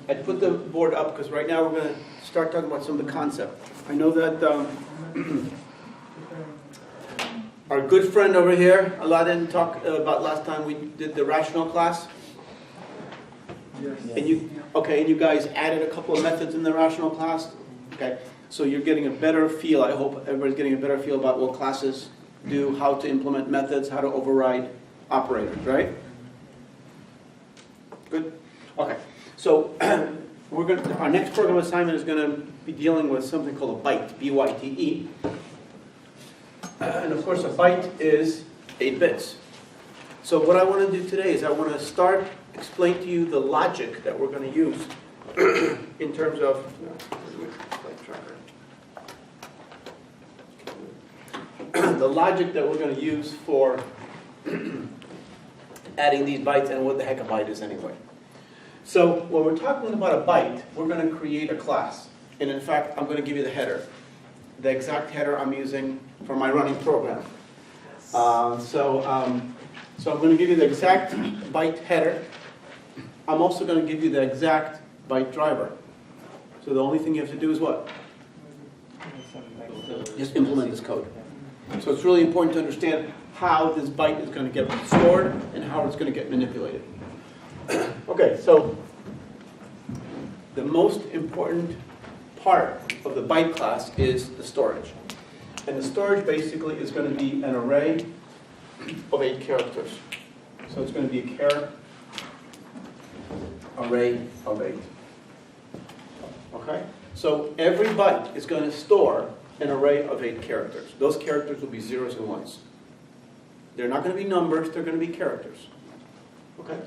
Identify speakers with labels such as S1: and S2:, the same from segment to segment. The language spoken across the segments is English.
S1: I put the board up because right now we're going to start talking about some of the concept. I know that our good friend over here, Allah didn't talk about last time we did the rational class.
S2: Yes.
S1: And you guys added a couple of methods in the rational class. Okay, so you're getting a better feel. I hope everybody's getting a better feel about what classes do, how to implement methods, how to override operators, right? Good. Okay. So our next program assignment is going to be dealing with something called a byte, B-Y-T-E. And of course, a byte is 8 bits. So what I want to do today is I want to explain to you the logic that we're going to use in terms of the logic that we're going to use for adding these bytes and what the heck a byte is anyway. So when we're talking about a byte, we're going to create a class. And in fact, I'm going to give you the header. The exact header I'm using for my running program. So I'm going to give you the exact byte header. I'm also going to give you the exact byte driver. So the only thing you have to do is what? Just implement this code. So it's really important to understand how this byte is going to get stored and how it's going to get manipulated. Okay, so the most important part of the byte class is the storage. And the storage basically is going to be an array of 8 characters. So it's going to be a array of 8. Okay? So every byte is going to store an array of 8 characters. Those characters will be zeros and ones. They're not going to be numbers, they're going to be characters. Okay?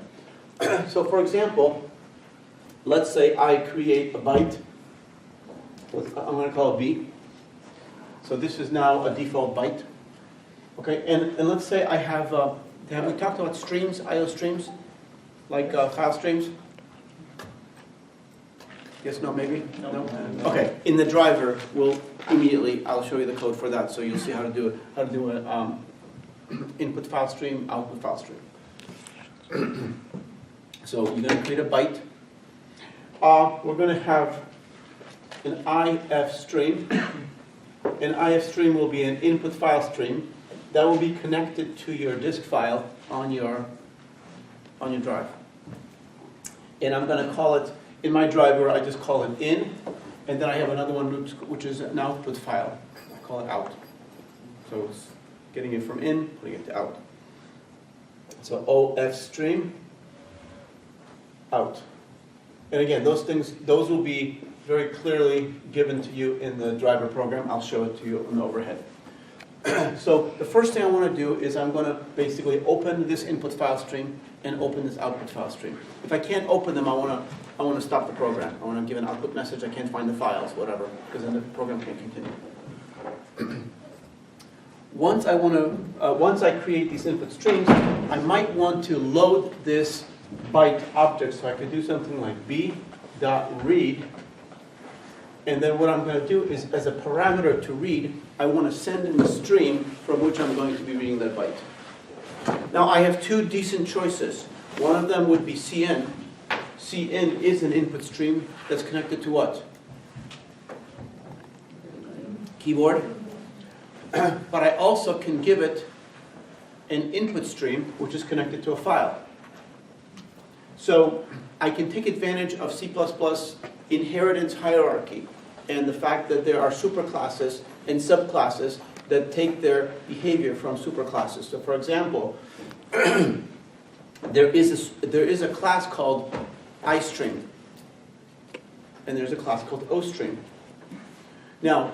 S1: So for example, let's say I create a byte. I'm going to call it B. So this is now a default byte. Okay, and let's say I have we talked about streams, I/O streams? Like file streams? Yes, no, maybe? No? Okay, in the driver, I'll show you the code for that, so you'll see how to do it. How to do an input file stream, output file stream. So you're going to create a byte. We're going to have an IF stream. An IF stream will be an input file stream that will be connected to your disk file on your drive. And I'm going to call it, in my driver, I just call it in, and then I have another one which is an output file. I call it out. So it's getting it from in, putting it to out. So OF stream, out. And again, those will be very clearly given to you in the driver program. I'll show it to you on the overhead. So the first thing I want to do is I'm going to basically open this input file stream and open this output file stream. If I can't open them, I want to stop the program. I want to give an output message. I can't find the files, whatever, because then the program can't continue. Once I create these input streams, I might want to load this byte object. So I could do something like b.read. And then what I'm going to do is, as a parameter to read, I want to send in the stream from which I'm going to be reading that byte. Now I have 2 decent choices. One of them would be CN. CN is an input stream that's connected to what? Keyboard. But I also can give it an input stream which is connected to a file. So I can take advantage of C++ inheritance hierarchy and the fact that there are superclasses and subclasses that take their behavior from superclasses. So for example, there is a class called iStream, and there's a class called OStream. Now,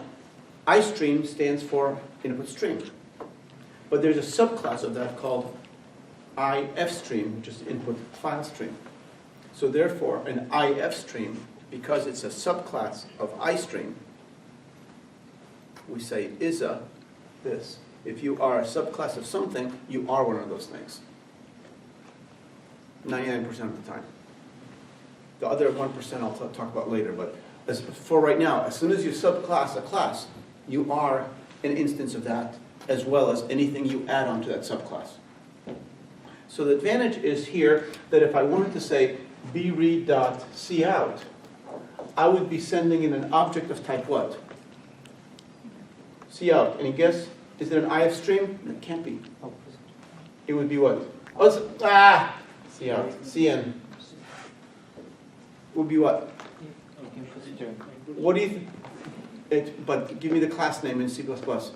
S1: iStream stands for input stream, but there's a subclass of that called IFstream, which is input file stream. So therefore, an IF stream, because it's a subclass of iStream, we say is this. If you are a subclass of something, you are one of those things. 99% of the time. The other 1% I'll talk about later, but for right now, as soon as you subclass a class, you are an instance of that, as well as anything you add onto that subclass. So the advantage is here that if I wanted to say, bread.cout, I would be sending in an object of type what? Cout. Any guess? Is it an IF stream? It can't be. It would be what? Oh, cout. Cn. Would be what? What do you think? But give me the class name in C++. iStream.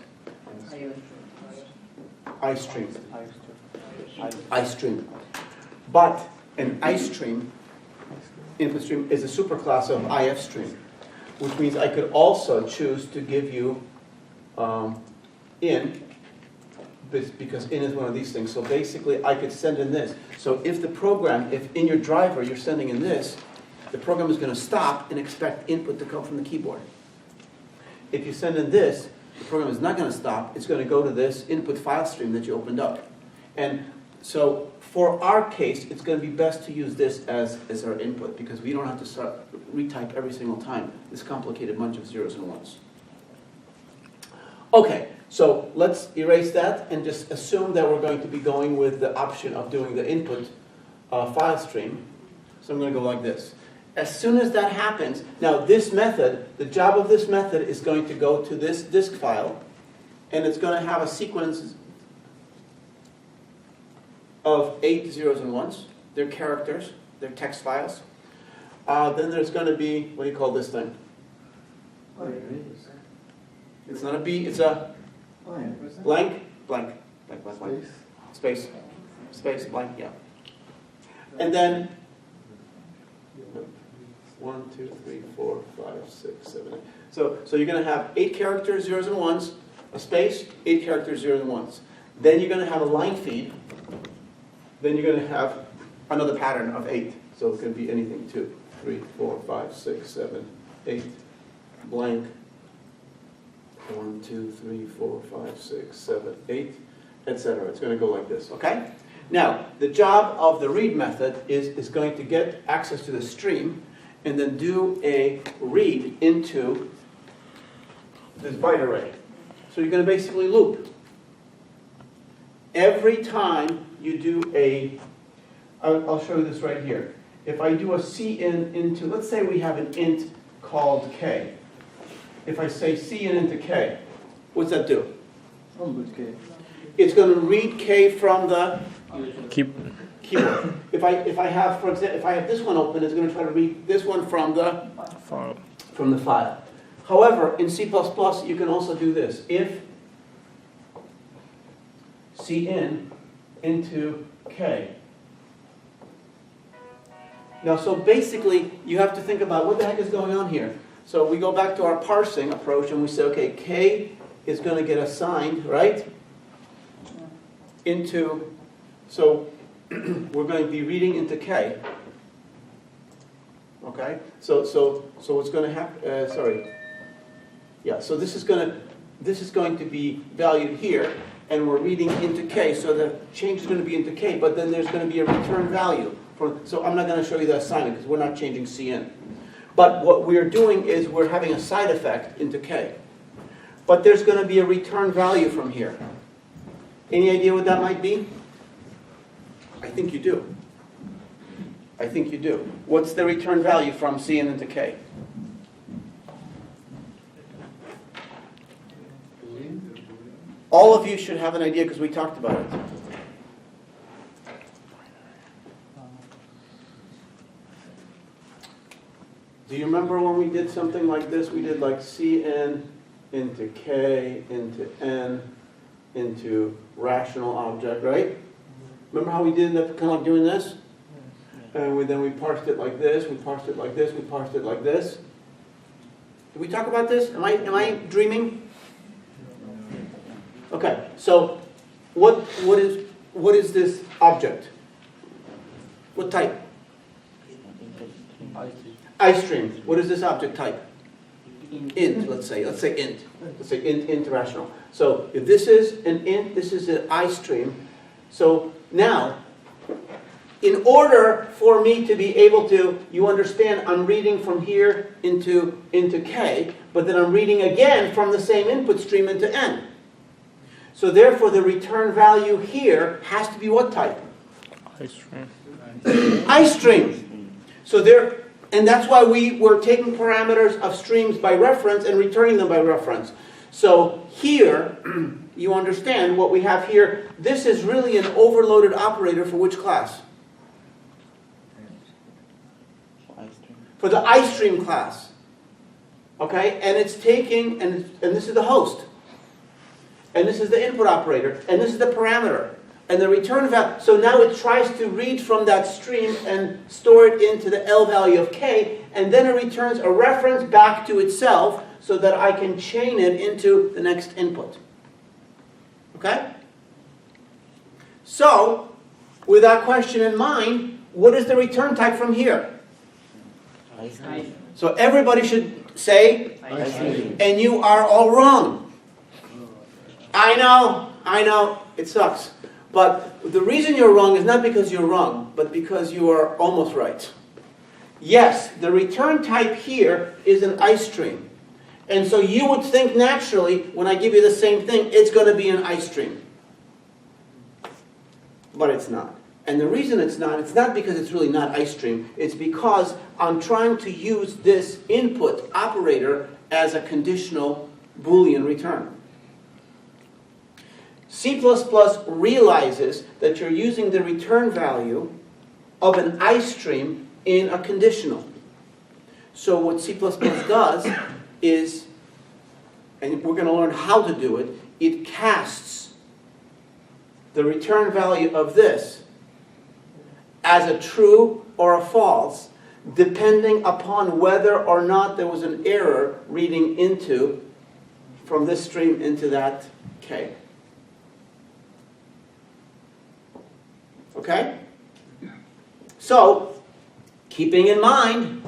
S1: iStream. But an iStream, input stream, is a superclass of IF stream, which means I could also choose to give you in, because in is one of these things. So basically, I could send in this. So if the program, if in your driver you're sending in this, the program is going to stop and expect input to come from the keyboard. If you send in this, the program is not going to stop. It's going to go to this input file stream that you opened up. And so for our case, it's going to be best to use this as our input, because we don't have to start retype every single time this complicated bunch of zeros and ones. Okay, so let's erase that and just assume that we're going to be going with the option of doing the input file stream. So I'm going to go like this. As soon as that happens, now this method, the job of this method is going to go to this disk file, and it's going to have a sequence of 8 zeros and ones. They're characters, they're text files. Then there's going to be, what do you call this thing? It's not a B, it's a blank, blank, blank, blank, blank. Space, space, blank, yeah. And then 1, 2, 3, 4, 5, 6, 7, 8. So you're going to have 8 characters, zeros and ones, a space, 8 characters, zeros and ones. Then you're going to have a line feed. Then you're going to have another pattern of 8. So it can be anything, 2, 3, 4, 5, 6, 7, 8, blank. 1, 2, 3, 4, 5, 6, 7, 8, etc. It's going to go like this, okay? Now, the job of the read method is going to get access to the stream and then do a read into this byte array. So you're going to basically loop. Every time you do I'll show you this right here. If I do a cin into, let's say we have an int called k. If I say cin into k, what's that do? It's going to read k from the keyboard. If I have, for example, if I have this one open, it's going to try to read this one from the file. However, in C++, you can also do this. If cin into k. Now, so basically, you have to think about what the heck is going on here. So we go back to our parsing approach and we say, okay, k is going to get assigned, right, into, so we're going to be reading into k. Okay, so what's going to happen? Yeah. So this is going to be valued here, and we're reading into k. So the change is going to be into k, but then there's going to be a return value. So I'm not going to show you the assignment because we're not changing cin. But what we're doing is we're having a side effect into k. But there's going to be a return value from here. Any idea what that might be? I think you do. I think you do. What's the return value from cin into k? All of you should have an idea because we talked about it. Do you remember when we did something like this? We did like cn into k into n into rational object, right? Remember how we did that, kind of like doing this? And then we parsed it like this, we parsed it like this, we parsed it like this. Did we talk about this? Am I dreaming? Okay, so what is this object? What type? iStream. What is this object type? Int, let's say int. Let's say int rational. So if this is an int, this is an iStream. So now, in order for me to be able to, you understand, I'm reading from here into k, but then I'm reading again from the same input stream into n. So therefore, the return value here has to be what type?
S3: iStream.
S1: iStream. So there, and that's why we were taking parameters of streams by reference and returning them by reference. So here, you understand what we have here. This is really an overloaded operator for which class? For the iStream class. Okay, and it's taking, and this is the host. And this is the input operator, and this is the parameter. And the return value, so now it tries to read from that stream and store it into the L value of K, and then it returns a reference back to itself so that I can chain it into the next input. Okay? So, with that question in mind, what is the return type from here? So everybody should say, and you are all wrong. I know, it sucks. But the reason you're wrong is not because you're wrong, but because you are almost right. Yes, the return type here is an iStream. And so you would think naturally, when I give you the same thing, it's going to be an iStream. But it's not. And the reason it's not because it's really not iStream. It's because I'm trying to use this input operator as a conditional Boolean return. C++ realizes that you're using the return value of an iStream in a conditional. So what C++ does is, and we're going to learn how to do it, it casts the return value of this as a true or a false, depending upon whether or not there was an error reading into, from this stream into that K. Okay? So, keeping in mind,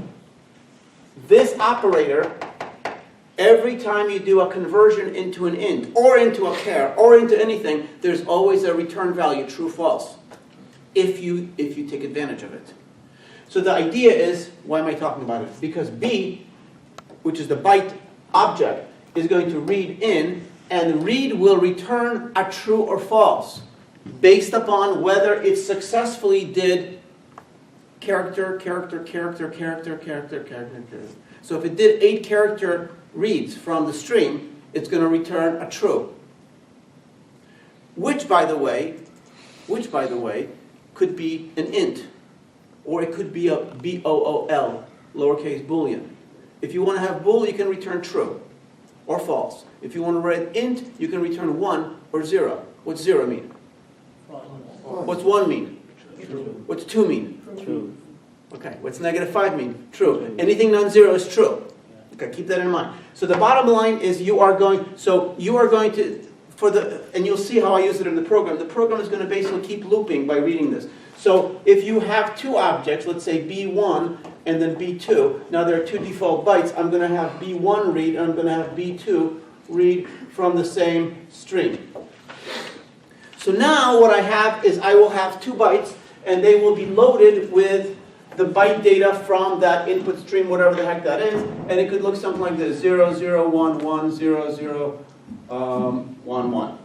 S1: this operator, every time you do a conversion into an int, or into a char, or into anything, there's always a return value, true, false, if you take advantage of it. So the idea is, why am I talking about it? Because B, which is the byte object, is going to read in, and read will return a true or false, based upon whether it successfully did character. So if it did 8 character reads from the stream, it's going to return a true. Which, by the way, could be an int, or it could be a BOOL, lowercase boolean. If you want to have bool, you can return true or false. If you want to write int, you can return 1 or 0. What's 0 mean? What's 1 mean?
S2: True.
S1: What's 2 mean?
S2: True.
S1: Okay. What's -5 mean? True. Anything non-zero is true. Okay, keep that in mind. So the bottom line is you are going to, and you'll see how I use it in the program. The program is going to basically keep looping by reading this. So if you have 2 objects, let's say B1 and then B2, now there are 2 default bytes. I'm going to have B1 read, and I'm going to have B2 read from the same stream. So now what I have is I will have 2 bytes, and they will be loaded with the byte data from that input stream, whatever the heck that is, and it could look something like this: 0, 0, 1, 1, 0, 0, 1, 1.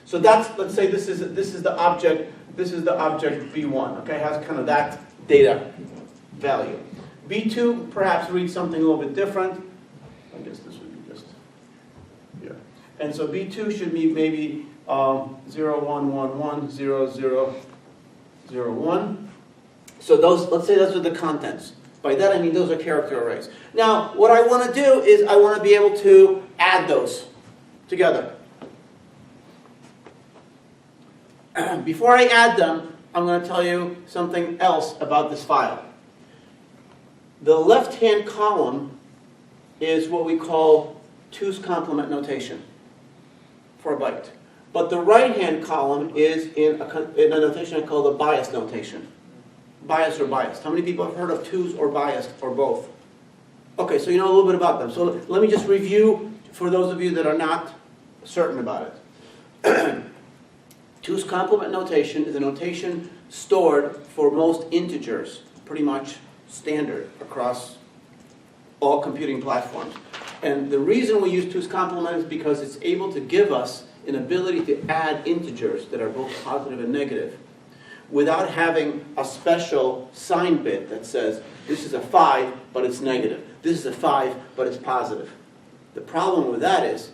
S1: So that's, let's say this is the object. This is the object B1. Okay, it has kind of that data value. B2 perhaps reads something a little bit different. I guess this would be just here. And so B2 should be maybe 0, 1, 1, 1, 0, 0, 0, 1. So those, let's say those are the contents. By that I mean those are character arrays. Now, what I want to do is I want to be able to add those together. Before I add them, I'm going to tell you something else about this file. The left-hand column is what we call 2's complement notation for a byte. But the right-hand column is in a notation I call the bias notation. Bias or biased. How many people have heard of 2's or biased or both? Okay, so you know a little bit about them. So let me just review for those of you that are not certain about it. 2's complement notation is a notation stored for most integers, pretty much standard across all computing platforms. And the reason we use 2's complement is because it's able to give us an ability to add integers that are both positive and negative. without having a special sign bit that says, this is a 5, but it's negative. This is a 5, but it's positive. The problem with that is,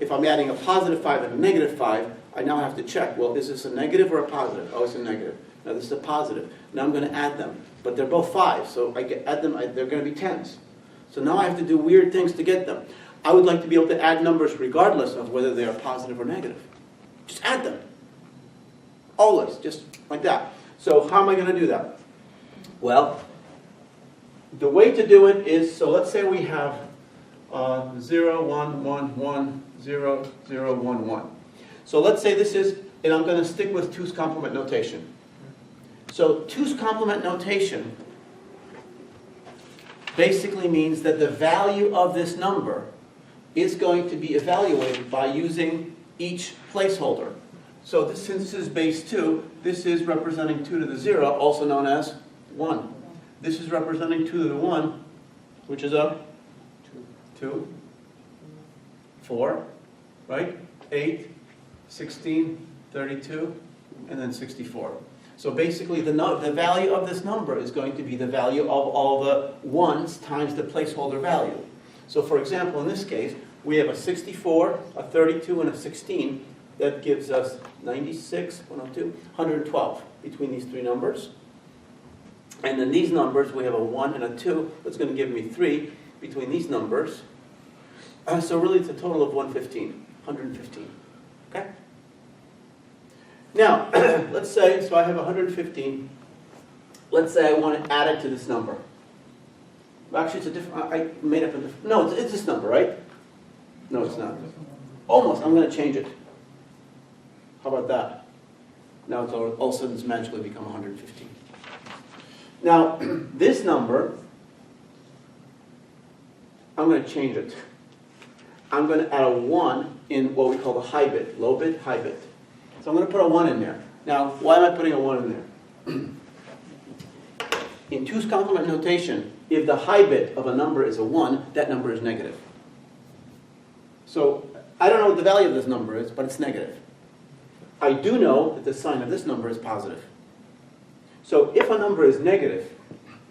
S1: if I'm adding a positive 5 and a negative 5, I now have to check, well, is this a negative or a positive? Oh, it's a negative. Now this is a positive. Now I'm going to add them. But they're both 5, so I can add them, they're going to be 10s. So now I have to do weird things to get them. I would like to be able to add numbers regardless of whether they are positive or negative. Just add them. Always, just like that. So how am I going to do that? Well, the way to do it is, so let's say we have 0, 1, 1, 1, 0, 0, 1, 1. So let's say this is, and I'm going to stick with 2's complement notation. So 2's complement notation basically means that the value of this number is going to be evaluated by using each placeholder. So this, since this is base 2, this is representing 2 to the 0, also known as 1. This is representing 2 to the 1, which is a 2, 4, right? 8, 16, 32, and then 64. So basically the value of this number is going to be the value of all the 1s times the placeholder value. So for example, in this case, we have a 64, a 32, and a 16. That gives us 96, 102, 112 between these three numbers. And then these numbers, we have a 1 and a 2. That's going to give me 3 between these numbers. So really it's a total of 115. Okay? Now, let's say, so I have 115. Let's say I want to add it to this number. Actually, it's a different, I made up a different, no, it's this number, right? No, it's not. Almost, I'm going to change it. How about that? Now it's all of a sudden it's magically become 115. Now, this number, I'm going to change it. I'm going to add a 1 in what we call the high bit, low bit, high bit. So I'm going to put a 1 in there. Now, why am I putting a 1 in there? In 2's complement notation, if the high bit of a number is a 1, that number is negative. So I don't know what the value of this number is, but it's negative. I do know that the sign of this number is positive. So if a number is negative,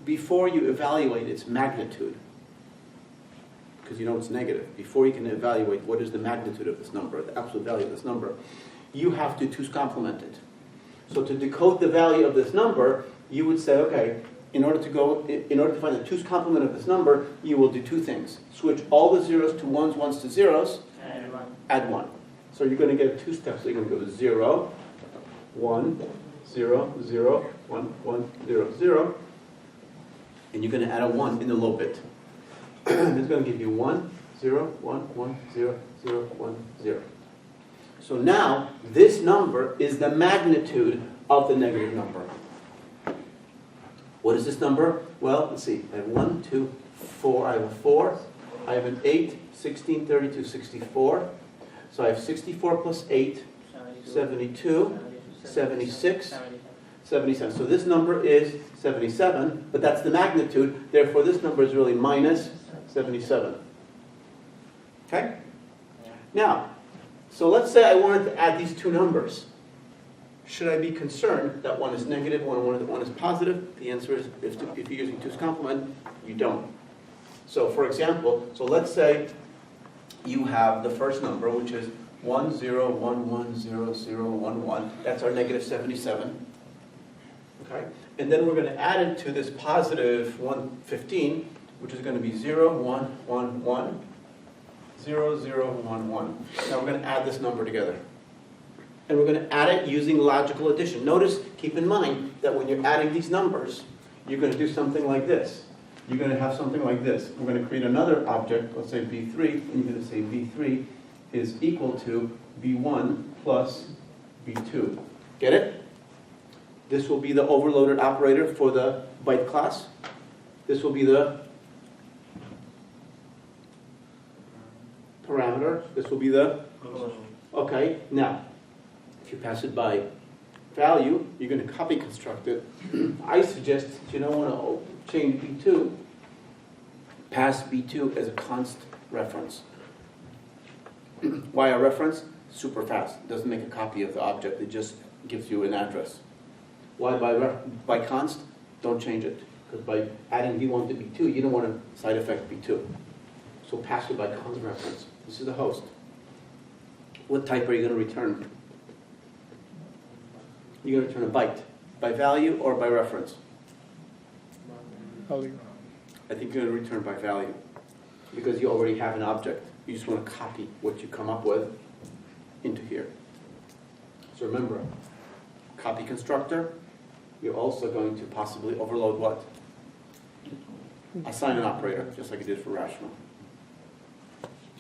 S1: before you evaluate its magnitude, because you know it's negative, before you can evaluate what is the magnitude of this number, the absolute value of this number, you have to 2's complement it. So to decode the value of this number, you would say, okay, in order to find the 2's complement of this number, you will do two things. Switch all the zeros to 1s, 1s to zeros, add 1. So you're going to get 2 steps. So you're going to go 0, 1, 0, 0, 1, 1, 0, 0. And you're going to add a 1 in the low bit. It's going to give you 1, 0, 1, 1, 0, 0, 1, 0. So now, this number is the magnitude of the negative number. What is this number? Well, let's see. I have 1, 2, 4. I have a 4. I have an 8, 16, 32, 64. So I have 64 plus 8, 72, 76, 77. So this number is 77, but that's the magnitude. Therefore, this number is really minus 77. Okay? Now, so let's say I wanted to add these two numbers. Should I be concerned that one is negative, one is positive? The answer is, if you're using 2's complement, you don't. So for example, so let's say you have the first number, which is 1, 0, 1, 1, 0, 0, 1, 1. That's our negative 77. Okay? And then we're going to add it to this positive 115, which is going to be 0, 1, 1, 1, 0, 0, 1, 1. Now we're going to add this number together. And we're going to add it using logical addition. Notice, keep in mind that when you're adding these numbers, you're going to do something like this. You're going to have something like this. We're going to create another object, let's say B3, and you're going to say B3 is equal to B1 plus B2. Get it? This will be the overloaded operator for the byte class. This will be the parameter. This will be the... Okay, now, if you pass it by value, you're going to copy construct it. I suggest that you don't want to change B2, pass B2 as a const reference. Why a reference? Super fast. It doesn't make a copy of the object. It just gives you an address. Why by const? Don't change it. Because by adding v1 to v2, you don't want to side effect v2. So pass it by const reference. This is the host. What type are you going to return? You're going to return a byte. By value or by reference?
S2: Value.
S1: I think you're going to return by value. Because you already have an object. You just want to copy what you come up with into here. So remember, copy constructor, you're also going to possibly overload what? Assign an operator, just like you did for rational.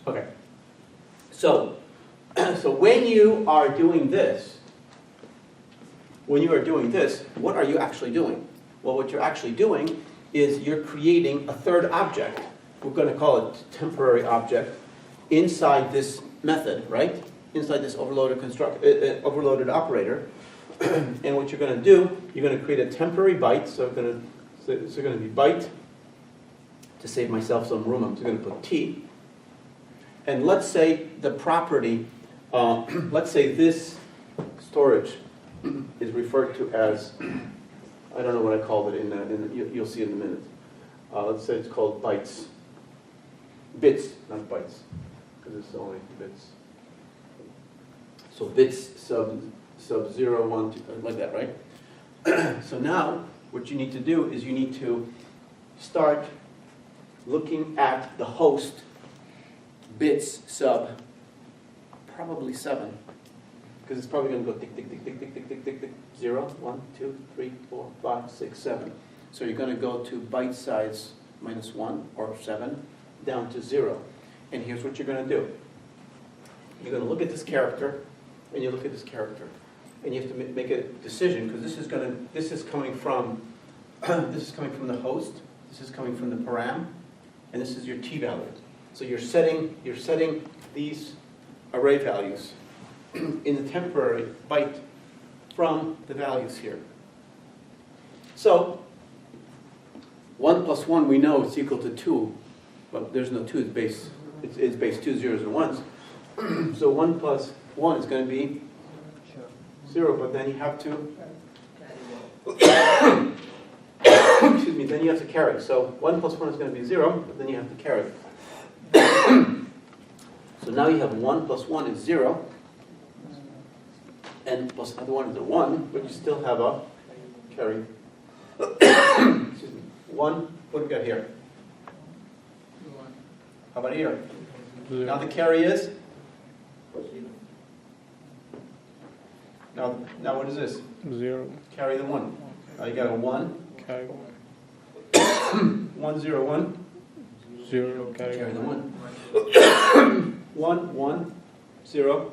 S1: Okay. So when you are doing this, what are you actually doing? Well, what you're actually doing is you're creating a third object. We're going to call it temporary object inside this method, right? Inside this overloaded operator. And what you're going to do, you're going to create a temporary byte. So going to be byte. To save myself some room, I'm just going to put t. And let's say the property, let's say this storage is referred to as, I don't know what I called it you'll see in a minute. Let's say it's called bytes. Bits, not bytes, because it's only bits. So bits sub 0, 1, 2, like that, right? So now, what you need to do is you need to start looking at the host bits sub probably 7, because it's probably going to go tick, tick, tick, tick, tick, tick, tick, tick, tick, 0, 1, 2, 3, 4, 5, 6, 7. So you're going to go to byte size -1 or 7 down to 0. And here's what you're going to do. You're going to look at this character, and you look at this character, and you have to make a decision, because this is coming from the host, this is coming from the param, and this is your t value. So you're setting these array values in the temporary byte from the values here. So 1 plus 1 we know is equal to 2, but there's no 2, it's base 2 zeros and 1s. So 1 plus 1 is going to be 0, but then you have to excuse me, then you have to carry. So 1 plus 1 is going to be 0, but then you have to carry. So now you have 1 plus 1 is 0, and plus another 1 is a 1, but you still have a carry. Excuse me. 1, what do we got here? How about here?
S2: 0.
S1: Now the carry is? Now what is this?
S2: 0.
S1: Carry the 1. Now you got a 1.
S2: Carry
S1: 1, 0, 1.
S2: 0.
S1: Carry
S2: Carry
S1: the
S2: 1.
S1: 1, 1, 0.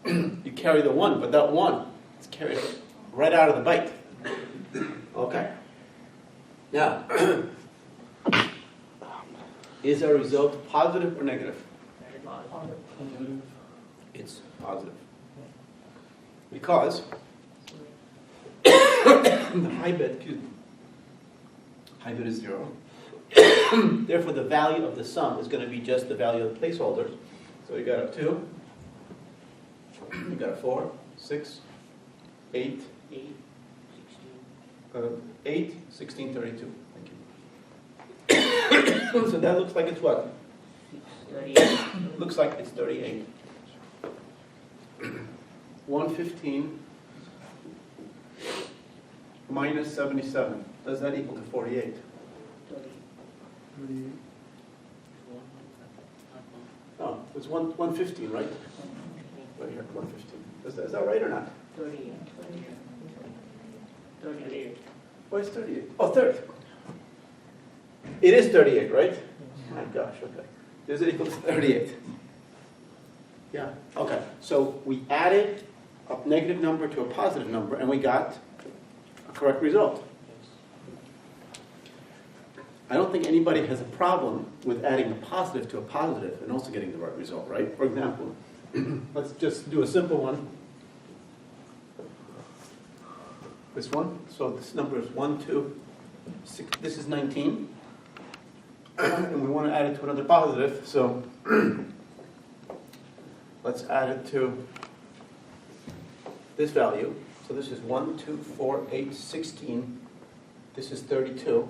S1: You carry the 1, but that 1 is carried right out of the byte. Okay. Now, is our result positive or negative? It's positive. Because the high bit is 0. Therefore, the value of the sum is going to be just the value of the placeholders. So you got a 2, you got a 4, 6, 8, 8, 16, 32. Thank you. So that looks like it's what? 38. Looks like it's 38. 115 minus 77. Does that equal to 48? Oh, it's 115, right? Right here, 115. Is that right or not?
S3: 38.
S1: Why is 38? Oh, third. It is 38, right? Oh my gosh, okay. Does it equal to 38? Yeah, okay. So we added a negative number to a positive number, and we got a correct result. I don't think anybody has a problem with adding a positive to a positive and also getting the right result, right? For example, let's just do a simple one. This one. So this number is 1, 2, 6. This is 19. And we want to add it to another positive. So let's add it to this value. So this is 1, 2, 4, 8, 16. This is 32.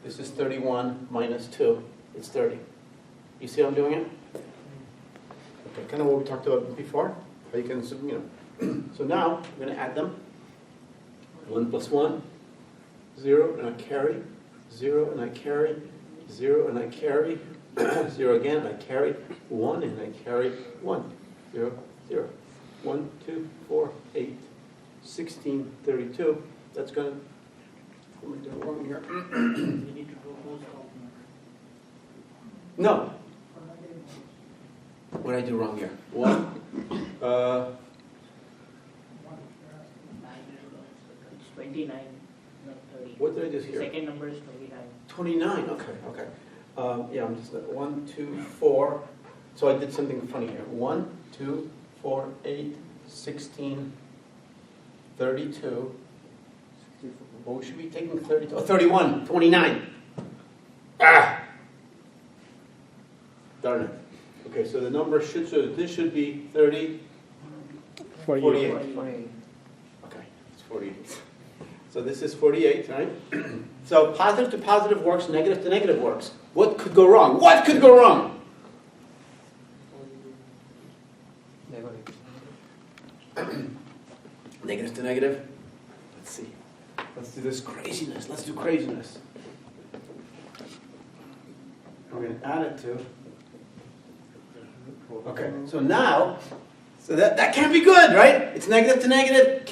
S1: This is 31 minus 2. It's 30. You see how I'm doing it? Okay, kind of what we talked about before. How you can, So now I'm going to add them. 1 plus 1, 0, and I carry. 0, and I carry. 0, and I carry. 0 again, and I carry. 1, and I carry. 1, 0, 0. 1, 2, 4, 8, 16, 32. That's going to... What am I doing wrong here?
S3: We need to do post complement.
S1: No. What did I do wrong here? 1.
S3: It's 29, not 30.
S1: What did I do
S3: The
S1: here?
S3: second number is 29.
S1: 29. Okay. Yeah, I'm just 1, 2, 4. So I did something funny here. 1, 2, 4, 8, 16, 32. Well, we should be taking 32. Oh, 31. 29. Ah! Darn it. Okay, so the number should, so this should be 30. 48. Okay, it's 48. So this is 48, right? So positive to positive works, negative to negative works. What could go wrong? What could go wrong? Negative to negative? Let's see. Let's do this craziness. Let's do craziness. We're going to add it to... Okay, so now, so that can't be good, right? It's negative to negative.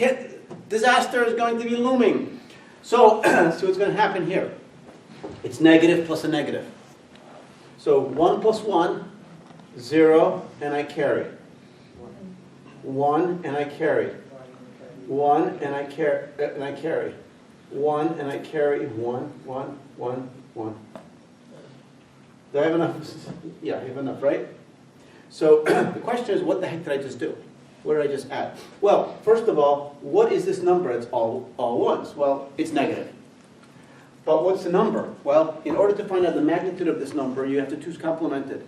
S1: Disaster is going to be looming. So, so what's going to happen here? It's negative plus a negative. So 1 plus 1, 0, and I carry. 1, and I carry. 1, and I carry. 1, and I carry. 1, 1, 1, 1. Do I have enough? Yeah, I have enough, right? So the question is, what the heck did I just do? What did I just add? Well, first of all, what is this number? It's all ones. Well, it's negative. But what's the number? Well, in order to find out the magnitude of this number, you have to twos complement it.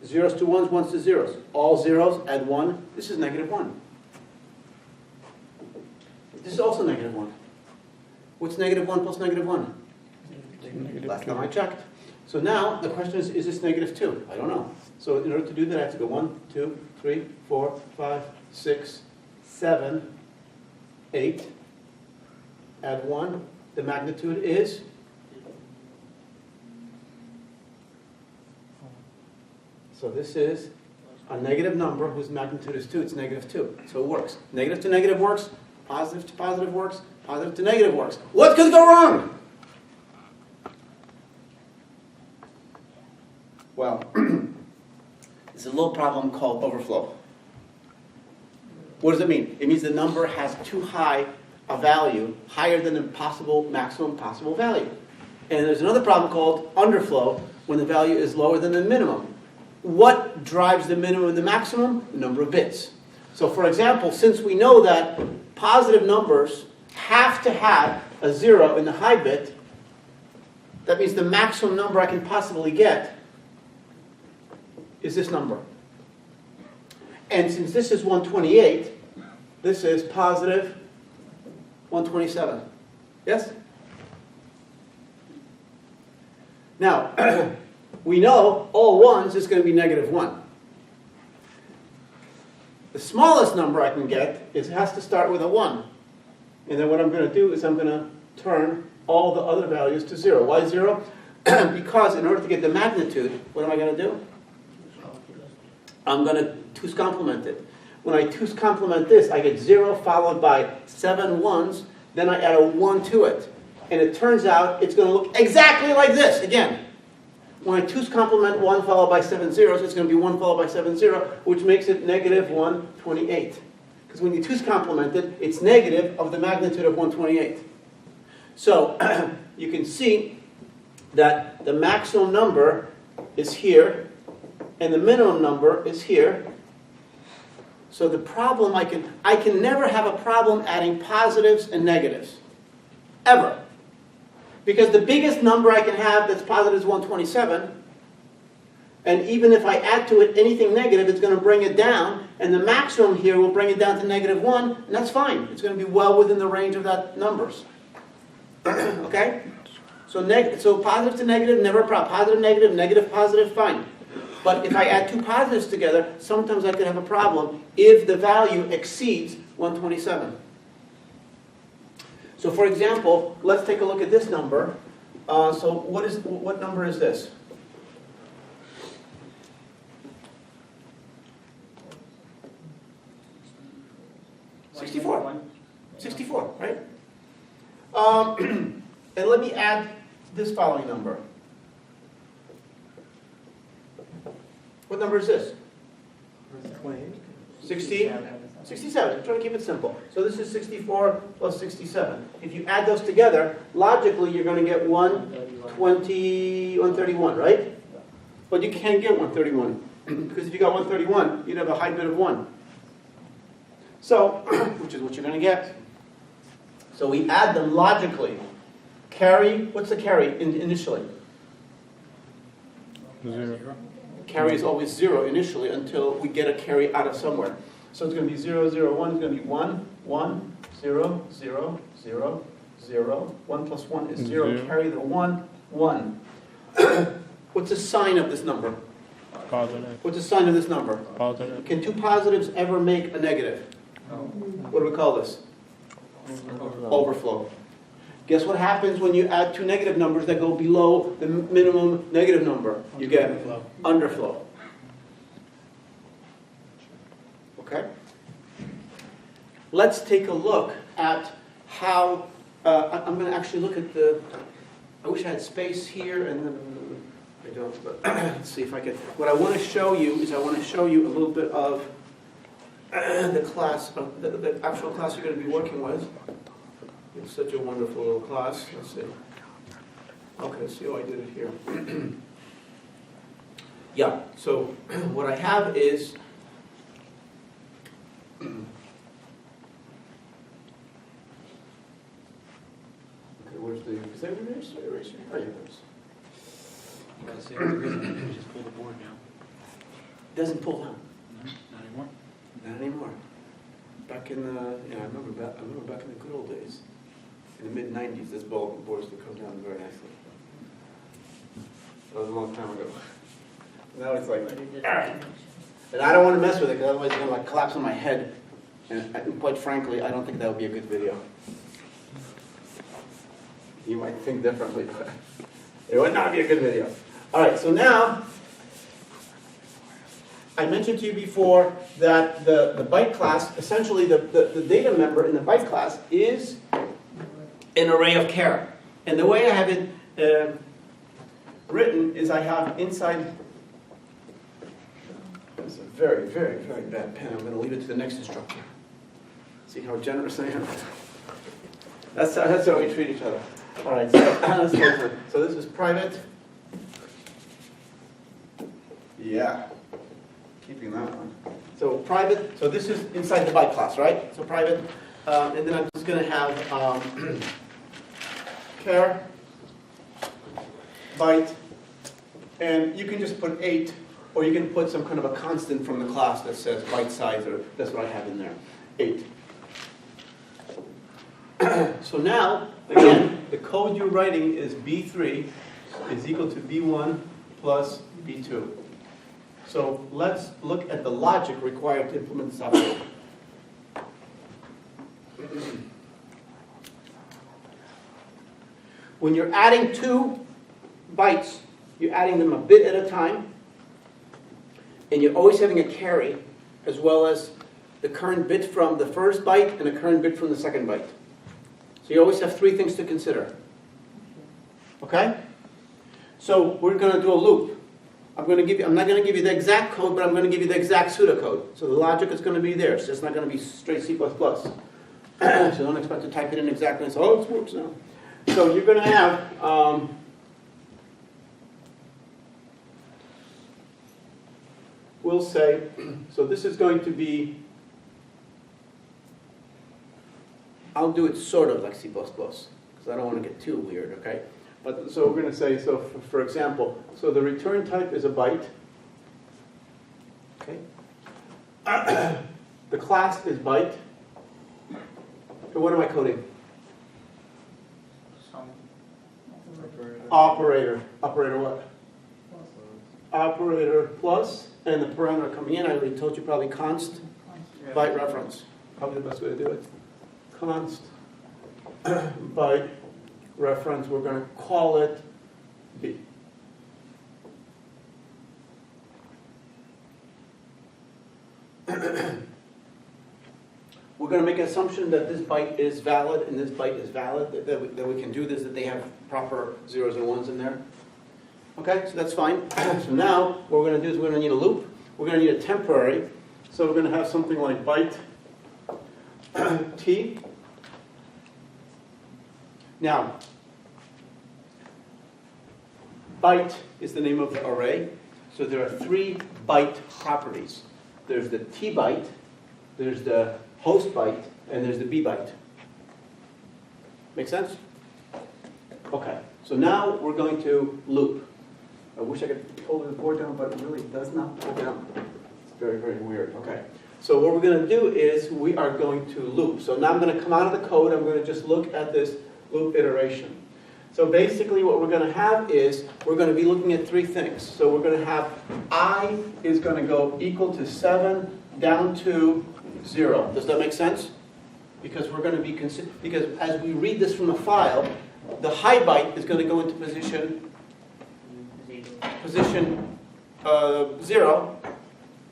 S1: Zeros to ones, ones to zeros. All zeros, add 1. This is negative 1. This is also negative 1. What's negative 1 plus negative 1? Last time I checked. So now the question is this negative 2? I don't know. So in order to do that, I have to go 1, 2, 3, 4, 5, 6, 7, 8. Add 1. The magnitude is? So this is a negative number whose magnitude is 2. It's negative 2. So it works. Negative to negative works. Positive to positive works. Positive to negative works. What could go wrong? Well, it's a little problem called overflow. What does it mean? It means the number has too high a value, higher than the maximum possible value. And there's another problem called underflow, when the value is lower than the minimum. What drives the minimum and the maximum? The number of bits. So for example, since we know that positive numbers have to have a 0 in the high bit, that means the maximum number I can possibly get is this number. And since this is 128, this is positive 127. Yes? Now, we know all ones is going to be negative 1. The smallest number I can get has to start with a 1. And then what I'm going to do is I'm going to turn all the other values to 0. Why 0? Because in order to get the magnitude, what am I going to do? I'm going to twos complement it. When I twos complement this, I get 0 followed by 7 ones, then I add a 1 to it. And it turns out it's going to look exactly like this again. When I twos complement 1 followed by 7 zeros, it's going to be 1 followed by 7 0, which makes it negative 128. Because when you twos complement it, it's negative of the magnitude of 128. So you can see that the maximum number is here, and the minimum number is here. So the problem, I can never have a problem adding positives and negatives. Ever. Because the biggest number I can have that's positive is 127. And even if I add to it anything negative, it's going to bring it down, and the maximum here will bring it down to -1, and that's fine. It's going to be well within the range of that numbers. Okay? So positive to negative, never a problem. Positive, negative, negative, positive, fine. But if I add two positives together, sometimes I could have a problem if the value exceeds 127. So for example, let's take a look at this number. So what number is this?
S3: One.
S1: 64, right? And let me add this following number. What number is this? 60? 67. Try to keep it simple. So this is 64 plus 67. If you add those together, logically you're going to get 131, right? But you can't get 131. Because if you got 131, you'd have a high bit of 1. So, which is what you're going to get. So we add them logically. Carry, what's the carry initially?
S2: 0.
S1: Carry is always 0 initially until we get a carry out of somewhere. So it's going to be 0, 0, 1. It's going to be 1, 1, 0, 0, 0, 0. 1 plus 1 is 0. Carry the 1, 1. What's the sign of this number?
S2: Positive.
S1: What's the sign of this number?
S2: Positive.
S1: Can two positives ever make a negative? What do we call this? Overflow. Guess what happens when you add two negative numbers that go below the minimum negative number? You get underflow. Okay? Let's take a look at how, I'm going to actually look at I wish I had space here, and then I don't, but let's see if I can. What I want to show you is I want to show you a little bit of the class, the actual class you're going to be working with. It's such a wonderful little class. Let's see. Okay, let's see how I did it here. Yeah, so what I have is okay, where's the, is that eraser? Oh, yeah, it is.
S4: Just pull the board down.
S1: Doesn't pull down.
S4: No, not anymore.
S1: Not anymore. Back in the, yeah, I remember back in the good old days. In the mid-90s, this board used to come down very nicely. That was a long time ago. Now it's like, and I don't want to mess with it because otherwise it's going to like collapse on my head. And quite frankly, I don't think that would be a good video. You might think differently, but it would not be a good video. All right, so now, I mentioned to you before that the byte class, essentially the data member in the byte class is an array of char. And the way I have it written is I have inside, this is a very, very, very bad pen. I'm going to leave it to the next instructor. See how generous I am? That's how we treat each other. All right, so let's go for it. So this is private. Yeah, keeping that one. So private, so this is inside the byte class, right? So private, and then I'm just going to have char, byte, and you can just put 8, or you can put some kind of a constant from the class that says byte size, or that's what I have in there, 8. So now, again, the code you're writing is B3 is equal to B1 plus B2. So let's look at the logic required to implement this operation. When you're adding 2 bytes, you're adding them a bit at a time, and you're always having a carry, as well as the current bit from the first byte and the current bit from the second byte. So you always have 3 things to consider. Okay? So we're going to do a loop. I'm not going to give you the exact code, but I'm going to give you the exact pseudocode. So the logic is going to be there. It's just not going to be straight C++. So don't expect to type it in exactly and say, oh, it works now. So you're going to have we'll say, so this is going to be, I'll do it sort of like C++, because I don't want to get too weird, okay? But so we're going to say, so for example, so the return type is a byte, Okay. The class is byte. And what am I coding?
S3: Some.
S1: Operator. Operator what? Operator plus, and the parameter coming in, I already told you, probably const byte reference. Probably the best way to do it. Const byte reference, we're going to call it B. We're going to make an assumption that this byte is valid and this byte is valid, that we can do this, that they have proper zeros and ones in there. Okay, so that's fine. So now what we're going to do is we're going to need a loop. We're going to need a temporary. So we're going to have something like byte t. Now, byte is the name of the array. So there are 3 byte properties. There's the t byte, there's the host byte, and there's the b byte. Make sense? Okay, so now we're going to loop. I wish I could pull the board down, but it really does not pull down. It's very, very weird. Okay, so what we're going to do is we are going to loop. So now I'm going to come out of the code. I'm going to just look at this loop iteration. So basically what we're going to have is we're going to be looking at 3 things. So we're going to have I is going to go equal to 7 down to 0. Does that make sense? Because we're going to be because as we read this from the file, the high byte is going to go into position 0,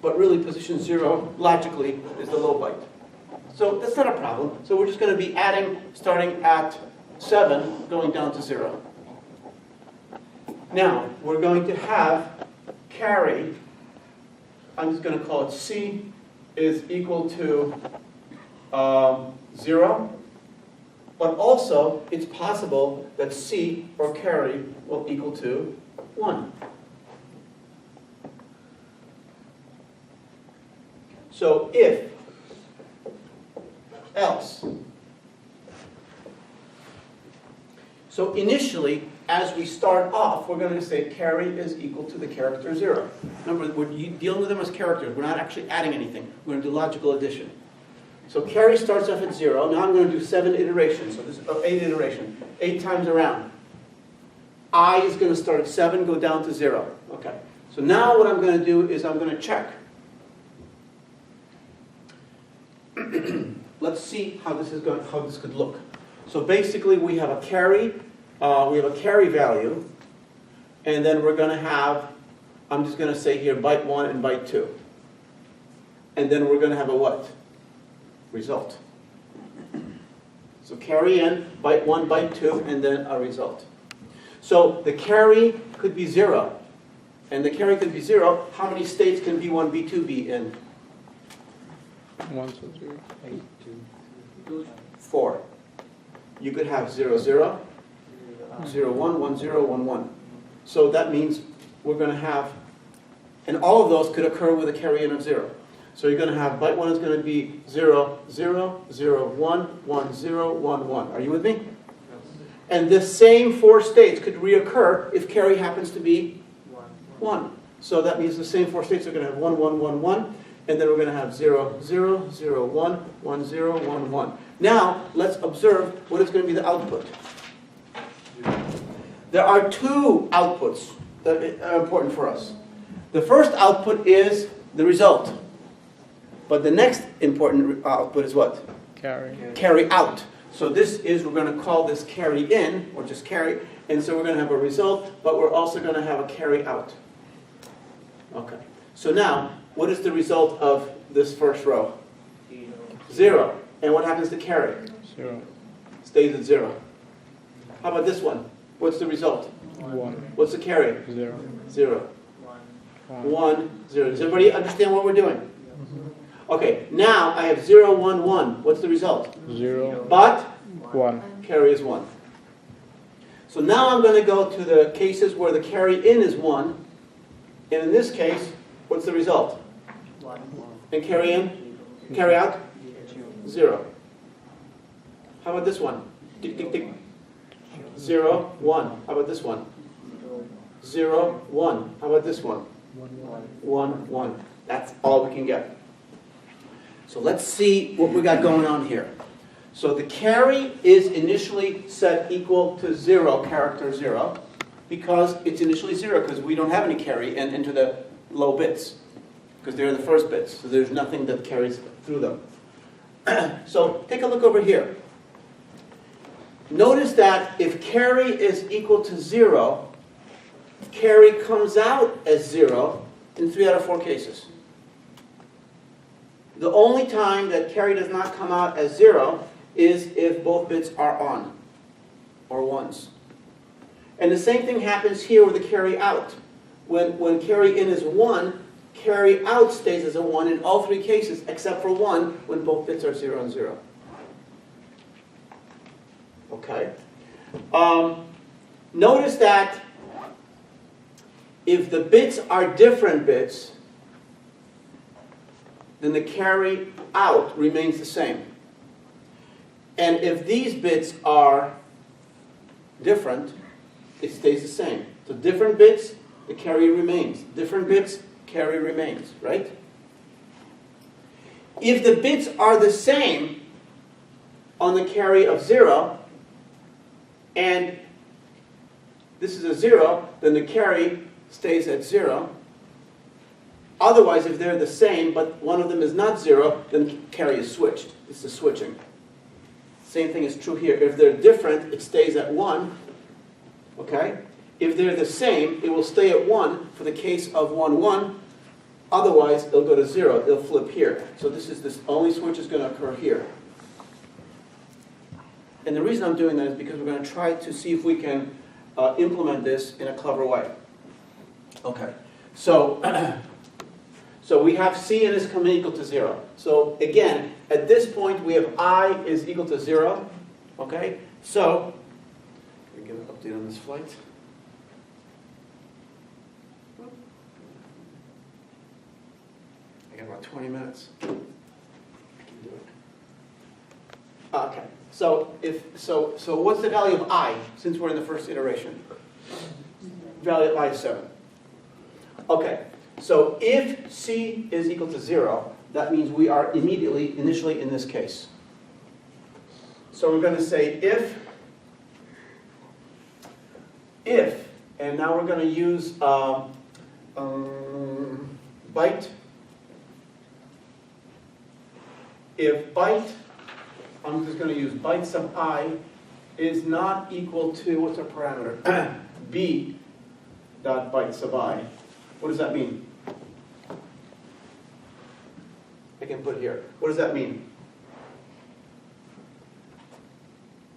S1: but really position 0 logically is the low byte. So that's not a problem. So we're just going to be adding, starting at 7, going down to 0. Now, we're going to have carry, I'm just going to call it C, is equal to 0. But also, it's possible that C, or carry, will equal to 1. So if, else. So initially, as we start off, we're going to say carry is equal to the character 0. Remember, we're dealing with them as characters. We're not actually adding anything. We're going to do logical addition. So carry starts off at 0. Now I'm going to do 7 iterations. So this is 8 iterations. 8 times around. I is going to start at 7, go down to 0. Okay. So now what I'm going to do is I'm going to check. Let's see how this is going. How this could look. So basically, we have a carry. We have a carry value, and then we're going to have. I'm just going to say here byte 1 and byte 2, and then we're going to have a what? Result. So carry in byte 1, byte 2, and then a result. So the carry could be 0, and the carry could be 0. How many states can B1, B2 be in?
S2: 1 to 0.
S1: 4. You could have 0, 0, 0, 1, 1, 0, 1, 1. So that means we're going to have, and all of those could occur with a carry in of 0. So you're going to have byte 1 is going to be 0, 0, 0, 1, 1, 0, 1, 1. Are you with me? And this same 4 states could reoccur if carry happens to be 1. So that means the same 4 states are going to have 1, 1, 1, 1. And then we're going to have 0, 0, 0, 1, 1, 0, 1, 1. Now, let's observe what is going to be the output. There are 2 outputs that are important for us. The first output is the result. But the next important output is what?
S2: Carry.
S1: Carry out. So this is, we're going to call this carry in, or just carry. And so we're going to have a result, but we're also going to have a carry out. Okay. So now, what is the result of this first row? 0. And what happens to carry?
S2: 0.
S1: Stays at 0. How about this one? What's the result?
S2: 1.
S1: What's the carry?
S2: 0.
S1: 0. 1, 0. Does everybody understand what we're doing? Okay, now I have 0, 1, 1. What's the result?
S2: 0.
S1: But
S2: 1.
S1: carry is 1. So now I'm going to go to the cases where the carry in is 1. And in this case, what's the result?
S3: 1.
S1: And carry in? Carry out? 0. How about this one? Tick, tick, tick. 0, 1. How about this one? 0, 1. How about this one? 1, 1. That's all we can get. So let's see what we got going on here. So the carry is initially set equal to 0, character 0, because it's initially 0, because we don't have any carry into the low bits, because they're the first bits, so there's nothing that carries through them. So take a look over here. Notice that if carry is equal to 0, carry comes out as 0 in 3 out of 4 cases. The only time that carry does not come out as 0 is if both bits are on, or 1s. And the same thing happens here with the carry out. When carry in is 1, carry out stays as a 1 in all 3 cases, except for 1 when both bits are 0 and 0. Okay? Notice that if the bits are different bits, then the carry out remains the same. And if these bits are different, it stays the same. So different bits, the carry remains. Different bits, carry remains, right? If the bits are the same on the carry of 0, and this is a 0, then the carry stays at 0. Otherwise, if they're the same, but one of them is not 0, then carry is switched. This is switching. Same thing is true here. If they're different, it stays at 1. Okay? If they're the same, it will stay at 1 for the case of 1, 1. Otherwise, it'll go to 0. It'll flip here. So this only switch is going to occur here. And the reason I'm doing that is because we're going to try to see if we can implement this in a clever way. Okay. So, so we have C and is coming equal to 0. So again, at this point, we have I is equal to 0. Okay? So, let me get an update on this flight. I got about 20 minutes. I can do it. Okay. So what's the value of I, since we're in the first iteration? Value of I is 7. Okay. So if C is equal to 0, that means we are initially in this case. So we're going to say if, and now we're going to use byte. If byte, I'm just going to use byte sub I, is not equal to, what's our parameter? B dot byte sub I. What does that mean? I can put here. What does that mean?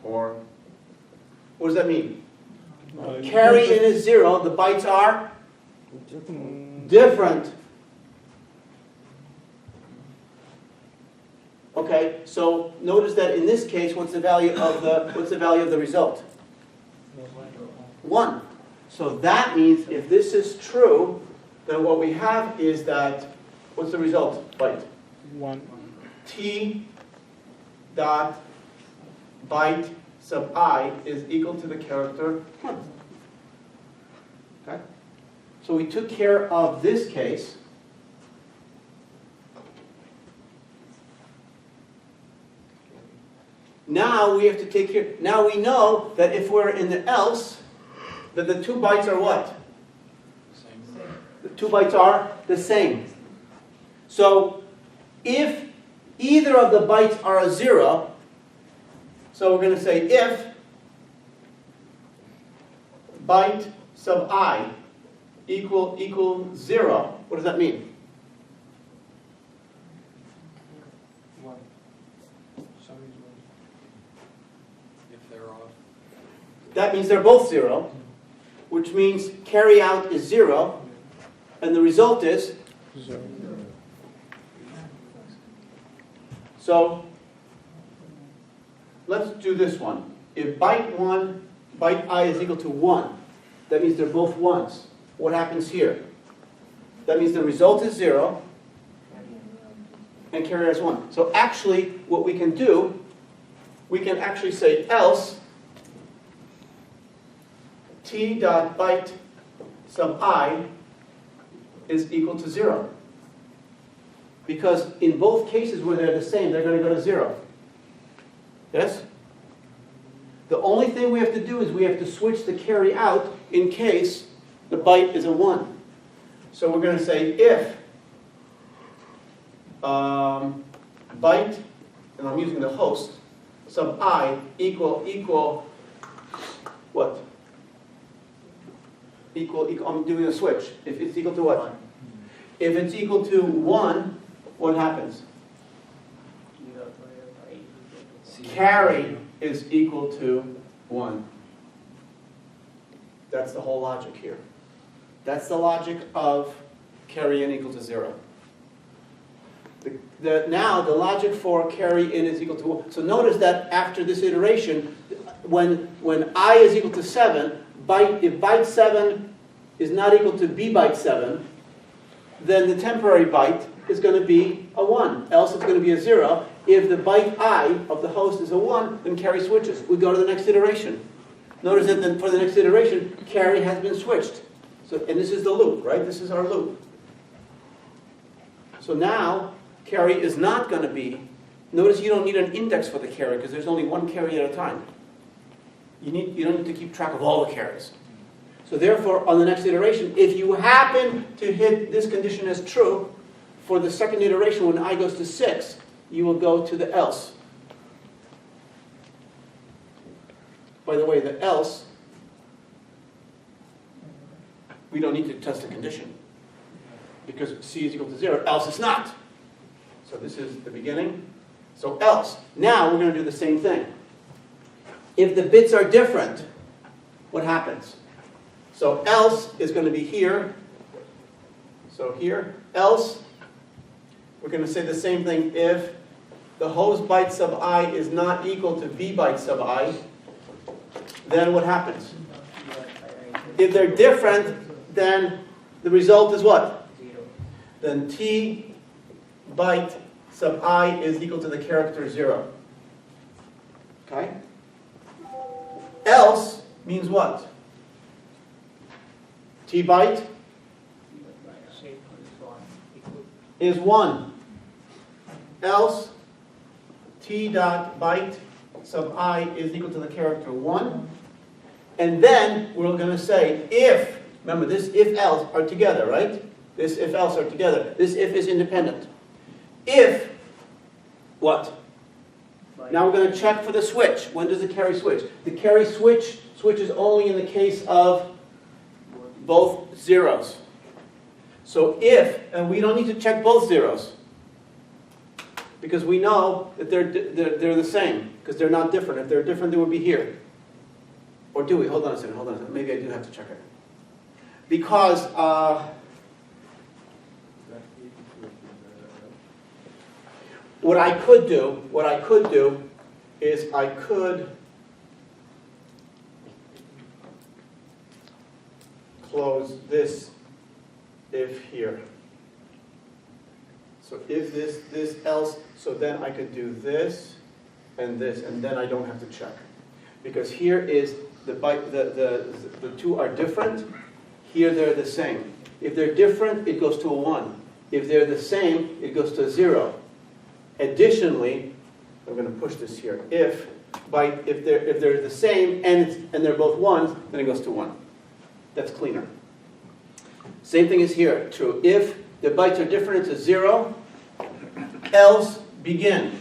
S1: Or, what does that mean? Carry in is 0, the bytes are different. Okay, so notice that in this case, what's the value of the result? 1. So that means if this is true, then what we have is that, what's the result? Byte.
S2: 1.
S1: T dot byte sub I is equal to the character 1. Okay? So we took care of this case. Now we have to take care, now we know that if we're in the else, that the 2 bytes are what?
S4: Same.
S1: The 2 bytes are the same. So if either of the bytes are a 0, so we're going to say if byte sub I equal 0, what does that mean?
S2: 1.
S4: If they're off.
S1: That means they're both 0, which means carry out is 0, and the result is
S2: 0.
S1: So let's do this one. If byte I is equal to 1, that means they're both 1s. What happens here? That means the result is 0 and carry out is 1. So actually what we can do, we can actually say else T dot byte sub I is equal to 0. Because in both cases where they're the same, they're going to go to 0. Yes? The only thing we have to do is we have to switch the carry out in case the byte is a 1. So we're going to say if byte, and I'm using the host, sub I equal, what? Equal, I'm doing a switch. If it's equal to what? If it's equal to 1, what happens? Carry is equal to 1. That's the whole logic here. That's the logic of carry in equal to 0. Now the logic for carry in is equal to 1. So notice that after this iteration, when I is equal to 7, if byte 7 is not equal to b byte 7, then the temporary byte is going to be a 1. Else it's going to be a 0. If the byte I of the host is a 1, then carry switches. We go to the next iteration. Notice that then for the next iteration, carry has been switched. So, and this is the loop, right? This is our loop. So now, carry is not going to be, notice you don't need an index for the carry because there's only one carry at a time. You don't need to keep track of all the carries. So therefore, on the next iteration, if you happen to hit this condition as true, for the second iteration when I goes to 6, you will go to the else. By the way, the else, we don't need to test the condition because C is equal to 0, else it's not. So this is the beginning. So else. Now we're going to do the same thing. If the bits are different, what happens? So else is going to be here. So here, else, we're going to say the same thing if the host byte sub I is not equal to b byte sub I, then what happens? If they're different, then the result is what?
S3: 0.
S1: Then t byte sub I is equal to the character 0. Okay? Else means what? T byte is 1. Else t dot byte sub I is equal to the character 1. And then we're going to say if, remember this if else are together, right? This if else are together. This if is independent. If, what? Now we're going to check for the switch. When does the carry switch? The carry switches only in the case of both zeros. So if, and we don't need to check both zeros, because we know that they're the same, because they're not different. If they're different, they would be here. Or do we? Hold on a second. Maybe I do have to check it. Because what I could do is I could close this if here. So if this else, so then I could do this, and then I don't have to check. Because here is the byte, the two are different, here they're the same. If they're different, it goes to a 1. If they're the same, it goes to a 0. Additionally, I'm going to push this here. If they're the same and they're both 1s, then it goes to 1. That's cleaner. Same thing is here, true. If the bytes are different, it's a 0. Else begin.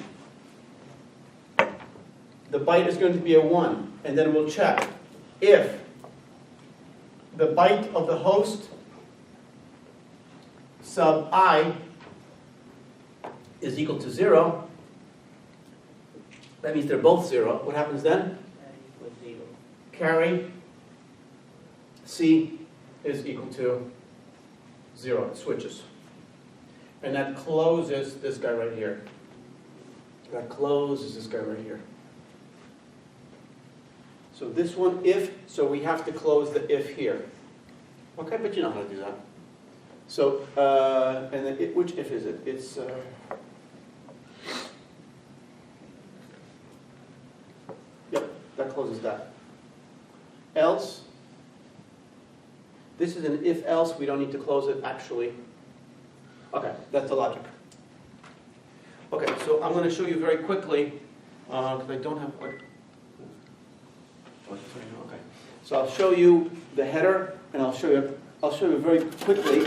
S1: The byte is going to be a 1, and then we'll check. If the byte of the host sub I is equal to 0, that means they're both 0. What happens then? Carry C is equal to 0. It switches. And that closes this guy right here. That closes this guy right here. So this one, if, so we have to close the if here. Okay, but you know how to do that. So, and then which if is it? It's, yep, that closes that. Else, this is an if-else, we don't need to close it actually. Okay, that's the logic. Okay, so I'm going to show you very quickly, because I don't have, okay. So I'll show you the header, and I'll show you very quickly.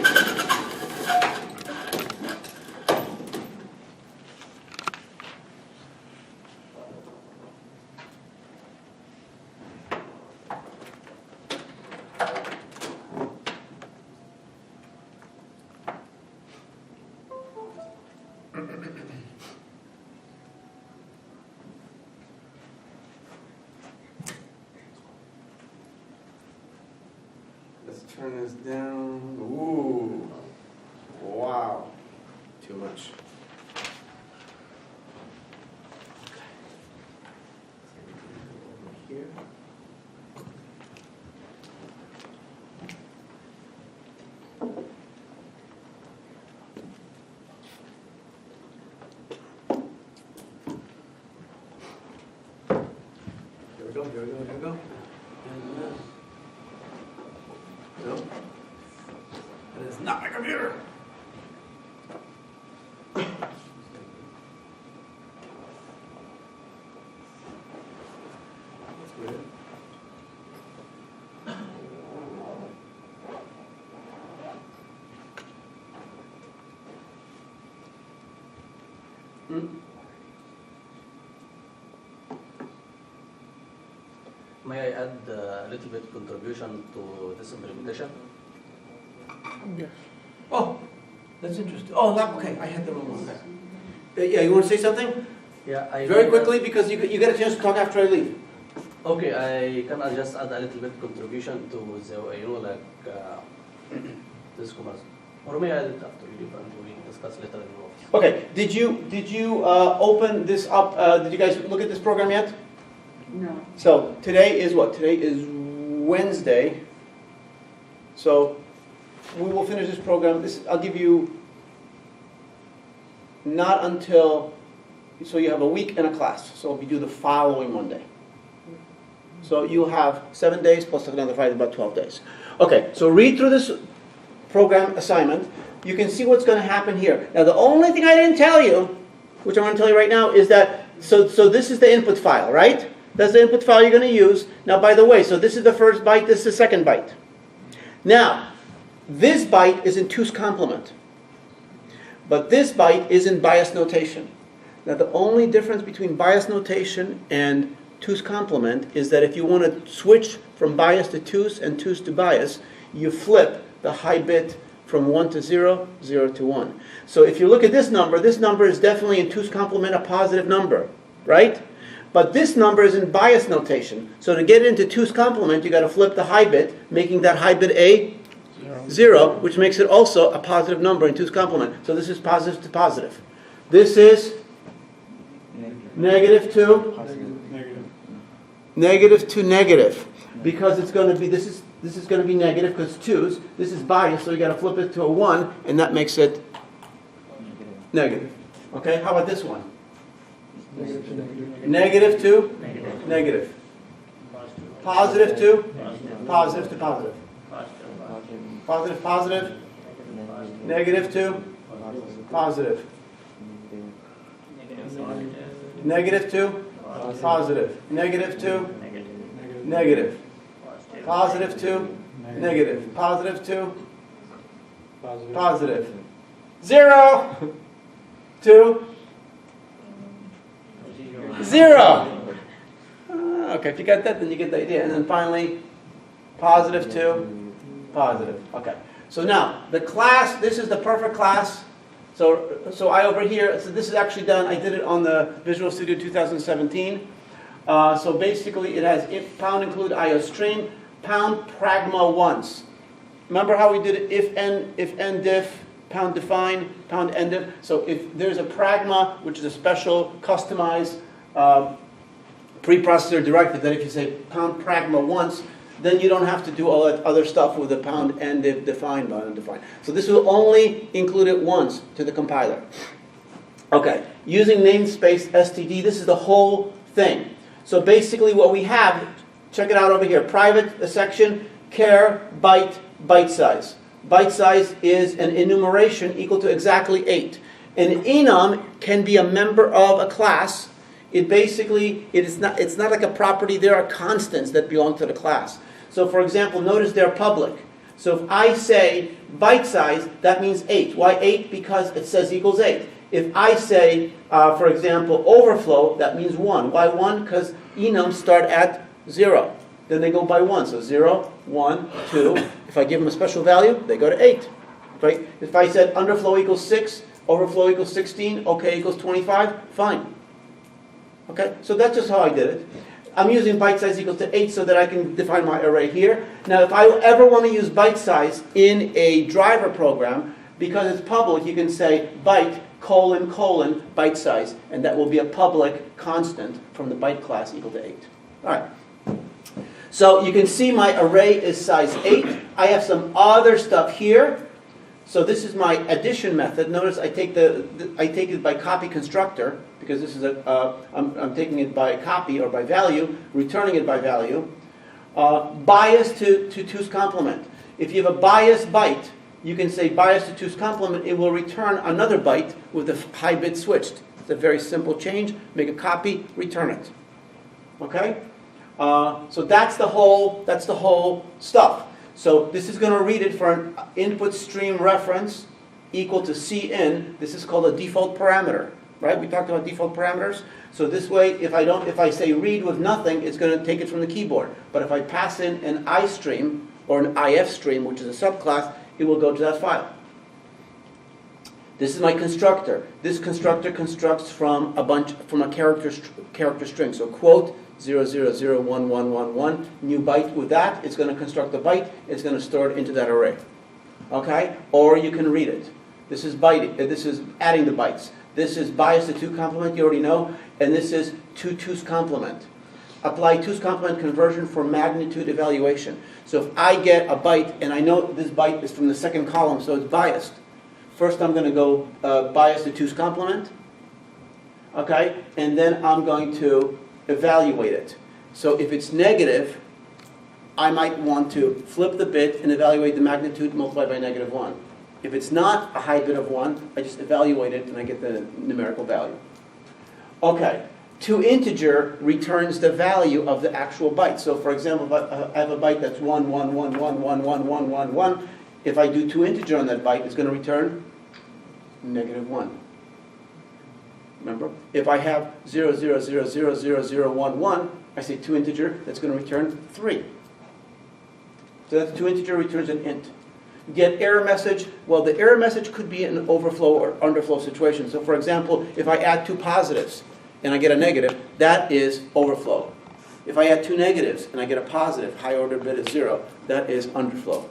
S1: Let's turn this down. Ooh, wow, too much. Here. Here we go, here we go, here we go. And, no, that is not my computer. That's weird.
S5: May I add a little bit contribution to this implementation?
S2: Yes.
S1: Oh, that's interesting. Oh, okay, I had the wrong one. Okay. Yeah, you want to say something?
S5: Yeah, I
S1: Very quickly, because you get a chance to talk after I leave.
S5: Okay, I can just add a little bit contribution to the this commerce. Or may I add it after you leave and we discuss later in the office?
S1: Okay, did you open this up? Did you guys look at this program yet?
S3: No.
S1: So today is what? Today is Wednesday. So we will finish this program. I'll give you not until, so you have a week and a class. So we do the following Monday. So you'll have 7 days plus another 5, about 12 days. Okay, so read through this program assignment. You can see what's going to happen here. Now the only thing I didn't tell you, which I'm going to tell you right now, is that, so this is the input file, right? That's the input file you're going to use. Now, by the way, so this is the first byte, this is the second byte. Now, this byte is in 2's complement. But this byte is in bias notation. Now, the only difference between bias notation and 2's complement is that if you want to switch from bias to 2's and 2's to bias, you flip the high bit from 1 to 0, 0 to 1. So if you look at this number is definitely in 2's complement a positive number, right? But this number is in bias notation. So to get into 2's complement, you got to flip the high bit, making that high bit a 0, which makes it also a positive number in 2's complement. So this is positive to positive. This is negative to negative to negative, because it's going to be, this is going to be negative because 2's. This is bias, so you got to flip it to a 1, and that makes it negative. Okay, how about this one? Negative to negative. Positive to positive to positive. Positive, positive. Negative to positive. Negative to positive. Negative to negative. Positive to negative. Positive to positive. 0 to 0. Okay, if you got that, then you get the idea. And then finally, positive to positive. Okay. So now, the class, this is the perfect class. So I over here, so this is actually done, I did it on the Visual Studio 2017. So basically it has if pound include IOStream, pound pragma once. Remember how we did it if n diff, pound define, pound end diff. So if there's a pragma, which is a special customized preprocessor directive, that if you say pound pragma once, then you don't have to do all that other stuff with the pound end diff, define, pound undefined. So this will only include it once to the compiler. Okay, using namespace std, this is the whole thing. So basically what we have, check it out over here, private section, char, byte, byte size. Byte size is an enumeration equal to exactly 8. An enum can be a member of a class. It's not like a property. There are constants that belong to the class. So for example, notice they're public. So if I say byte size, that means 8. Why 8? Because it says equals 8. If I say, for example, overflow, that means 1. Why 1? Because enums start at 0. Then they go by 1. So 0, 1, 2. If I give them a special value, they go to 8. Right? If I said underflow equals 6, overflow equals 16, OK equals 25, fine. Okay, so that's just how I did it. I'm using byte size equals to 8 so that I can define my array here. Now, if I ever want to use byte size in a driver program, because it's public, you can say byte : byte size, and that will be a public constant from the byte class equal to 8. All right. So you can see my array is size 8. I have some other stuff here. So this is my addition method. Notice I take it by copy constructor, because this is I'm taking it by copy or by value, returning it by value. Bias to 2's complement. If you have a bias byte, you can say bias to 2's complement. It will return another byte with the high bit switched. It's a very simple change. Make a copy, return it. Okay. So that's the whole stuff. So this is going to read it for an input stream reference equal to cin. This is called a default parameter, right? We talked about default parameters. So this way, if I say read with nothing, it's going to take it from the keyboard. But if I pass in an iStream or an IF stream, which is a subclass, it will go to that file. This is my constructor. This constructor constructs from a character string. So quote 0001111, new byte with that. It's going to construct the byte. It's going to store it into that array. Okay? Or you can read it. This is this is adding the bytes. This is bias to 2 complement, you already know. And this is 2's complement. Apply 2's complement conversion for magnitude evaluation. So if I get a byte, and I know this byte is from the second column, so it's biased. First I'm going to go bias to 2's complement. Okay? And then I'm going to evaluate it. So if it's negative, I might want to flip the bit and evaluate the magnitude multiplied by -1. If it's not a high bit of 1, I just evaluate it and I get the numerical value. Okay, toInteger returns the value of the actual byte. So for example, if I have a byte that's 1, 1, 1, 1, 1, 1, 1, 1, 1, if I do toInteger on that byte, it's going to return -1. Remember? If I have 000000011, I say toInteger, that's going to return 3. So that's toInteger returns an int. Get error message. Well, the error message could be an overflow or underflow situation. So for example, if I add 2 positives and I get a negative, that is overflow. If I add 2 negatives and I get a positive, high order bit is 0, that is underflow.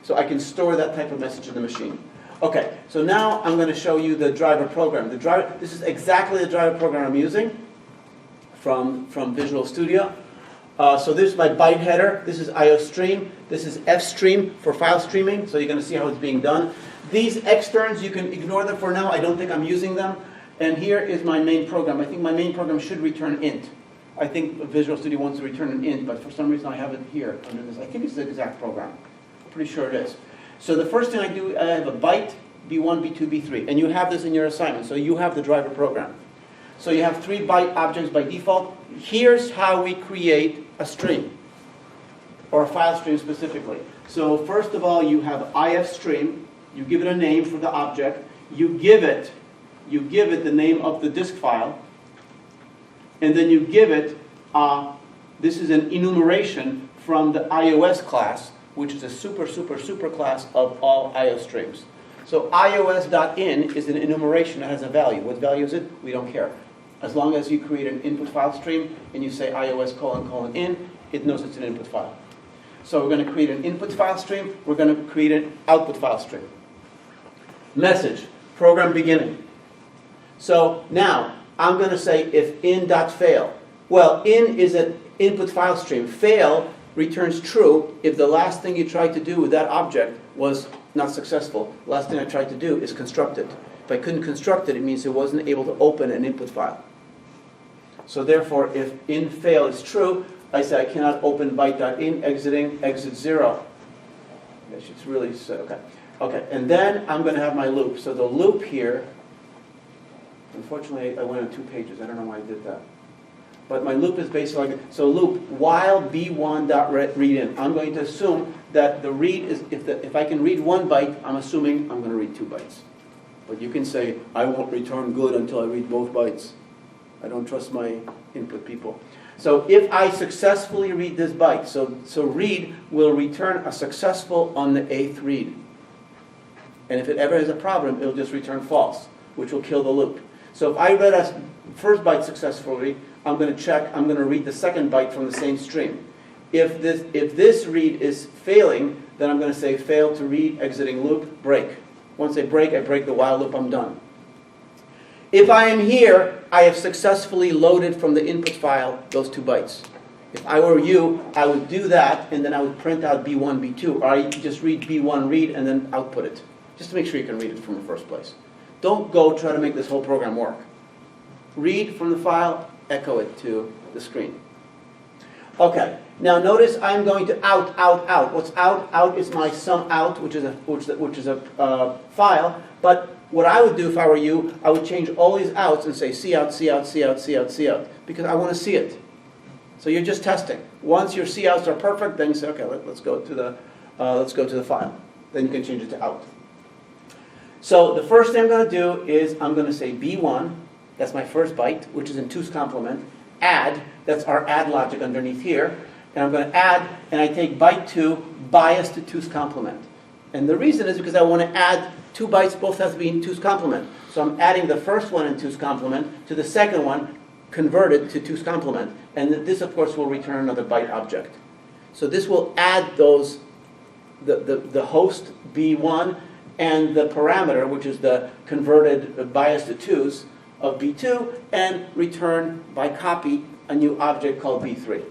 S1: So I can store that type of message in the machine. Okay, so now I'm going to show you the driver program. This is exactly the driver program I'm using from Visual Studio. So this is my byte header. This is IOStream. This is FStream for file streaming. So you're going to see how it's being done. These externs, you can ignore them for now. I don't think I'm using them. And here is my main program. I think my main program should return int. I think Visual Studio wants to return an int, but for some reason I have it here under this. I think it's the exact program. I'm pretty sure it is. So the first thing I do, I have a byte, B1, B2, B3. And you have this in your assignment. So you have the driver program. So you have 3 byte objects by default. Here's how we create a stream, or a file stream specifically. So first of all, you have IFStream. You give it a name for the object. You give it the name of the disk file. And then you give it, this is an enumeration from the iOS class, which is a super class of all IO streams. So ios.in is an enumeration that has a value. What value is it? We don't care. As long as you create an input file stream and you say ios : in, it knows it's an input file. So we're going to create an input file stream. We're going to create an output file stream. Message, program beginning. So now I'm going to say if in.fail. Well, in is an input file stream. Fail returns true if the last thing you tried to do with that object was not successful. The last thing I tried to do is construct it. If I couldn't construct it, it means it wasn't able to open an input file. So therefore, if in fail is true, I say I cannot open byte.in, exiting, exit 0. That should really say, okay. Okay, and then I'm going to have my loop. So the loop here Unfortunately, I went on 2 pages. I don't know why I did that. But my loop is basically like, so loop while b1.readIn. I'm going to assume that the read is, if I can read 1 byte, I'm assuming I'm going to read 2 bytes. But you can say, I won't return good until I read both bytes. I don't trust my input people. So if I successfully read this byte, so read will return a successful on the 8th read. And if it ever has a problem, it'll just return false, which will kill the loop. So if I read a first byte successfully, I'm going to check, I'm going to read the second byte from the same stream. If this read is failing, then I'm going to say fail to read, exiting loop, break. Once I break the while loop, I'm done. If I am here, I have successfully loaded from the input file those 2 bytes. If I were you, I would do that, and then I would print out B1, B2, or I just read B1 read and then output it, just to make sure you can read it from the first place. Don't go try to make this whole program work. Read from the file, echo it to the screen. Okay, now notice I'm going to out. What's out? Out is my sum out, which is a file. But what I would do if I were you, I would change all these outs and say C out, C out, C out, C out, C out, because I want to see it. So you're just testing. Once your C outs are perfect, then you say, okay, let's go to the file. Then you can change it to out. So the first thing I'm going to do is I'm going to say B1, that's my first byte, which is in 2's complement. Add, that's our add logic underneath here. And I'm going to add, and I take byte 2, bias to 2's complement. And the reason is because I want to add 2 bytes, both have to be in 2's complement. So I'm adding the first one in 2's complement to the second one, converted to 2's complement. And this, of course, will return another byte object. So this will add those, the host B1, and the parameter, which is the converted bias to 2's of B2, and return by copy a new object called B3.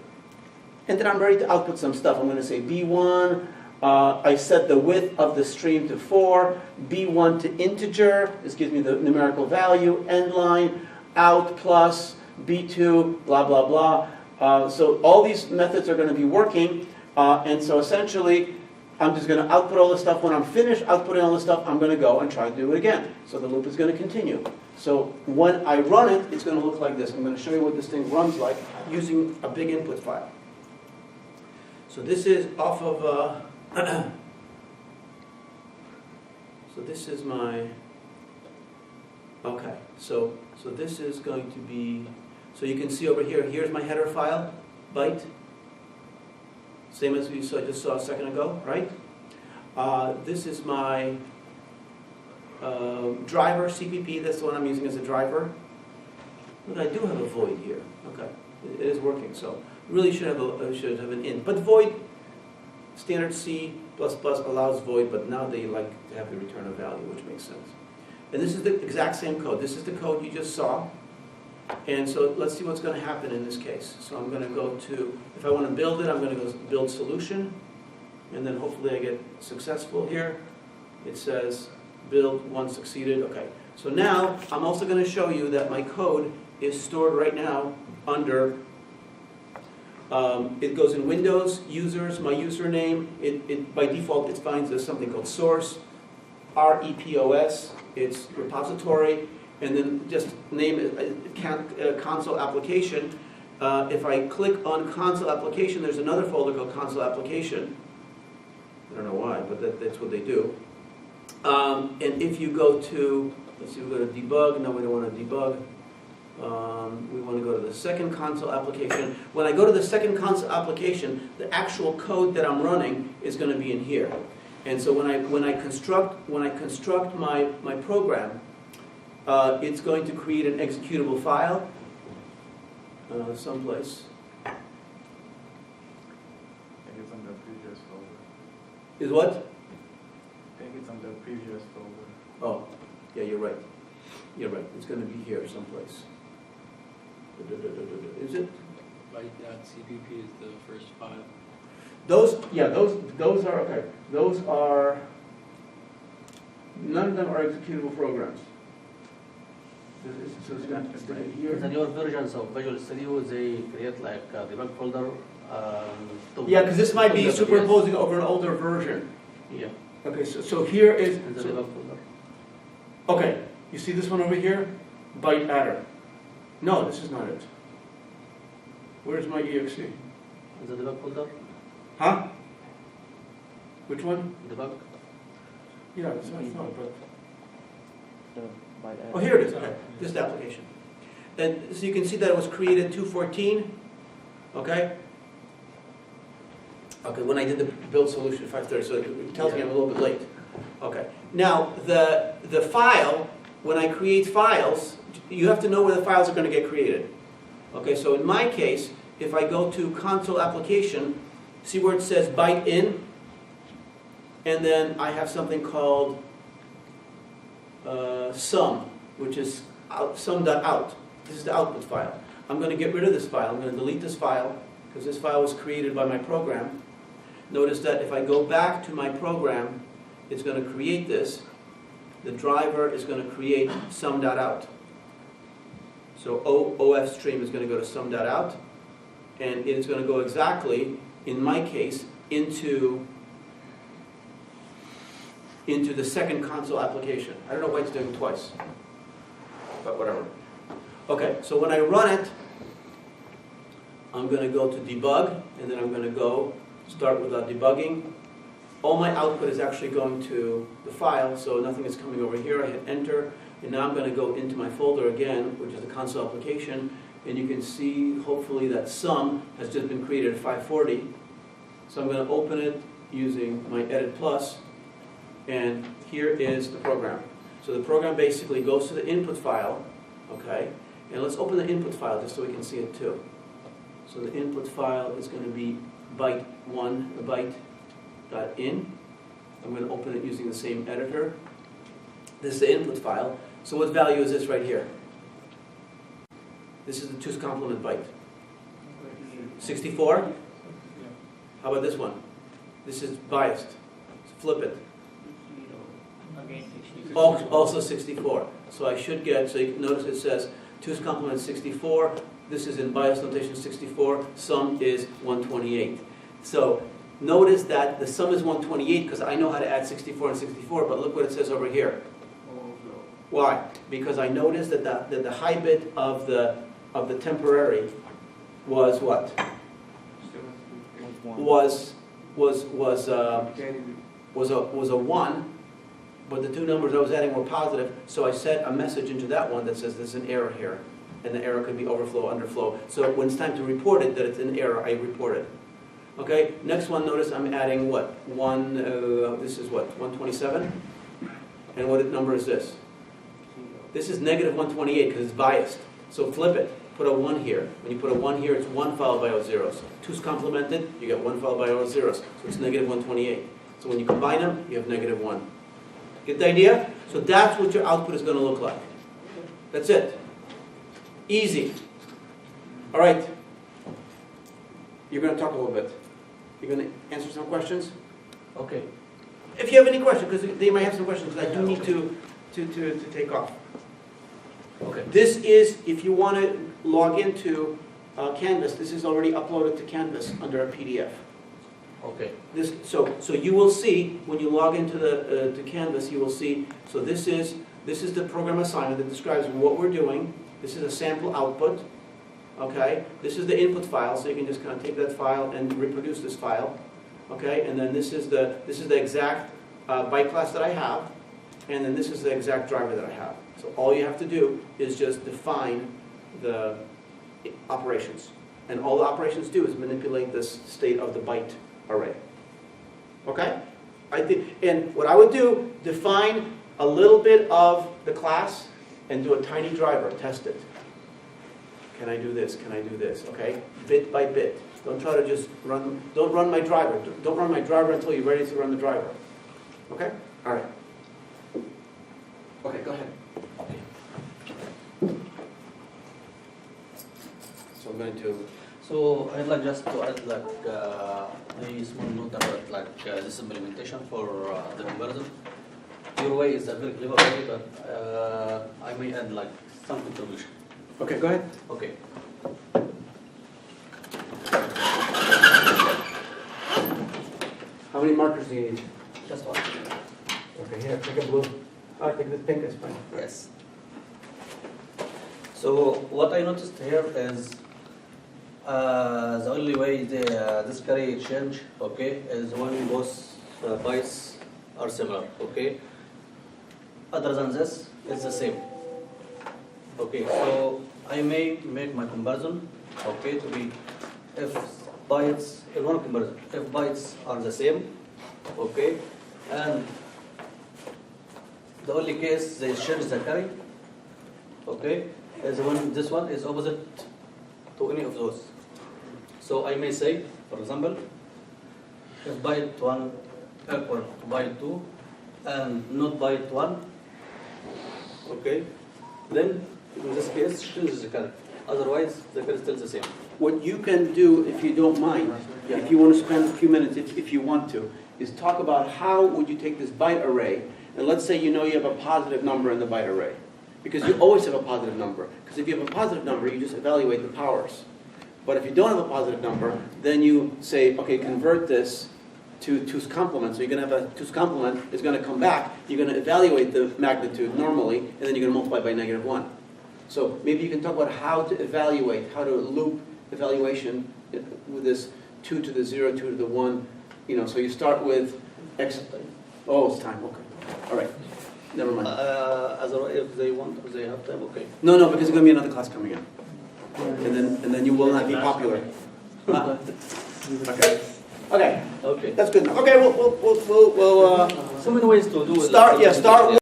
S1: And then I'm ready to output some stuff. I'm going to say B1, I set the width of the stream to 4, B1 to integer, this gives me the numerical value, end line, out plus B2, blah, blah, blah. So all these methods are going to be working, and so essentially, I'm just going to output all this stuff. When I'm finished outputting all this stuff, I'm going to go and try to do it again. So the loop is going to continue. So when I run it, it's going to look like this. I'm going to show you what this thing runs like using a big input file. So this is off of, so this is my, okay. So this is going to be, so you can see over here, here's my header file, byte. Same as we just saw a second ago, right? This is my driver, CPP. That's the one I'm using as a driver. Look, I do have a void here. Okay, it is working. So really should have an int. But void, standard C++ allows void, but now they like to have the return of value, which makes sense. And this is the exact same code. This is the code you just saw. And so let's see what's going to happen in this case. So I'm going to go to, if I want to build it, I'm going to go build solution. And then hopefully I get successful here. It says build 1 succeeded. Okay. So now I'm also going to show you that my code is stored right now under, it goes in Windows, users, my username. It by default it finds there's something called source, REPOS. It's repository. And then just name it console application. If I click on console application, there's another folder called console application. I don't know why, but that's what they do. And if you go to, let's see, we go to debug. No, we don't want to debug. We want to go to the second console application. When I go to the second console application, the actual code that I'm running is going to be in here. And so when I construct my program, it's going to create an executable file someplace.
S2: I think it's on the previous folder.
S1: Is what?
S2: I think it's on the previous folder.
S1: Oh, yeah, you're right. You're right. It's going to be here someplace. Is it?
S4: Byte.cpp is the first file.
S1: Those are okay. Those are, none of them are executable programs. So it's going to stay here.
S5: The newer versions of Visual Studio, they create like a debug folder.
S1: Yeah, because this might be superimposing over an older version.
S5: Yeah.
S1: Okay, so here is,
S5: And the
S1: so,
S5: debug folder.
S1: okay, you see this one over here? byte adder. No, this is not it. Where's my exe?
S5: The debug folder,
S1: Huh? Which one?
S5: debug.
S1: Yeah, that's what I thought, but.
S6: By
S1: Oh, here it is, okay, this is the application. And so you can see that it was created 214, okay? Okay, when I did the build solution at 5:30, so it tells me I'm a little bit late. Okay, now the file, when I create files, you have to know where the files are going to get created. Okay, so in my case, if I go to console application, see where it says byte in? And then I have something called sum, which is sum.out. This is the output file. I'm going to get rid of this file. I'm going to delete this file because this file was created by my program. Notice that if I go back to my program, it's going to create this. The driver is going to create sum.out. So OF stream is going to go to sum.out, and it's going to go exactly, in my case, into the second console application. I don't know why it's doing it twice, but whatever. Okay, so when I run it, I'm going to go to debug, and then I'm going to go start without debugging. All my output is actually going to the file, so nothing is coming over here. I hit enter, and now I'm going to go into my folder again, which is the console application, and you can see, hopefully, that sum has just been created at 540. So I'm going to open it using my edit plus, and here is the program. So the program basically goes to the input file, okay? And let's open the input file just so we can see it too. So the input file is going to be byte.in. I'm going to open it using the same editor. This is the input file. So what value is this right here? This is the 2's complement byte. 64? How about this one? This is biased. Flip it.
S3: Again, 64.
S1: Also 64. So I should get, so you can notice it says 2's complement 64. This is in bias notation 64. Sum is 128. So notice that the sum is 128 because I know how to add 64 and 64, but look what it says over here.
S3: Overflow.
S1: Why? Because I noticed that the high bit of the temporary was what? Was a 1, but the two numbers I was adding were positive, so I set a message into that one that says there's an error here, and the error could be overflow, underflow. So when it's time to report it, that it's an error, I report it. Okay, next one, notice I'm adding what? This is what, 127? And what number is this? This is negative 128 because it's biased. So flip it, put a 1 here. When you put a 1 here, it's 1 followed by all zeros. 2's complemented, you get 1 followed by all zeros. So it's negative 128. So when you combine them, you have negative 1. Get the idea? So that's what your output is going to look like. That's it. Easy. All right. You're going to talk a little bit. You're going to answer some questions?
S5: Okay.
S1: If you have any questions, because they might have some questions, I do need to take off.
S5: Okay.
S1: This is, if you want to log into Canvas, this is already uploaded to Canvas under a PDF.
S5: Okay.
S1: So you will see, when you log into to Canvas, you will see, so this is the program assignment that describes what we're doing. This is a sample output. Okay, this is the input file, so you can just kind of take that file and reproduce this file. Okay, and then this is the exact byte class that I have, and then this is the exact driver that I have. So all you have to do is just define the operations, and all the operations do is manipulate this state of the byte array. Okay, and what I would do, define a little bit of the class and do a tiny driver, test it. Can I do this? Can I do this? Okay? Bit by bit. Don't try to just don't run my driver. Don't run my driver until you're ready to run the driver. Okay? All right. Okay, go ahead. So I'm going to...
S5: So I'd like just to add like a small note about like this implementation for the conversion. Your way is a very clever way, but I may add like some contribution.
S1: Okay, go ahead.
S5: Okay.
S1: How many markers do you need?
S5: Just one.
S1: Okay, here, take a blue. Oh, I think this pink is fine.
S5: Yes. So what I noticed here is the only way this carry change, okay, is when both bytes are similar, okay. Other than this, it's the same. Okay, so I may make my comparison, okay, to be if bytes in one comparison, if bytes are the same, okay, and the only case they change the carry, okay, is when this one is opposite to any of those. So I may say, for example, if byte 1 equal to byte 2 and not byte 1, okay, then in this case changes the carry. Otherwise, the carry is still the same.
S1: What you can do, if you don't mind, if you want to spend a few minutes, if you want to, is talk about how would you take this byte array, and let's say you know you have a positive number in the byte array. Because you always have a positive number. Because if you have a positive number, you just evaluate the powers. But if you don't have a positive number, then you say, okay, convert this to 2's complement. So you're going to have a 2's complement is going to come back. You're going to evaluate the magnitude normally, and then you're going to multiply by -1. So maybe you can talk about how to evaluate, how to loop evaluation with this 2 to the 0, 2 to the 1. You know, so you start with x. Oh, it's time. Okay. All right. Never mind.
S5: If they want, if they have time, okay.
S1: No, because there's going to be another class coming up. And then you will not be popular. Okay. Okay.
S5: Okay.
S1: That's good enough. Okay, we'll
S5: So many ways to do it.
S1: start. Yeah, start.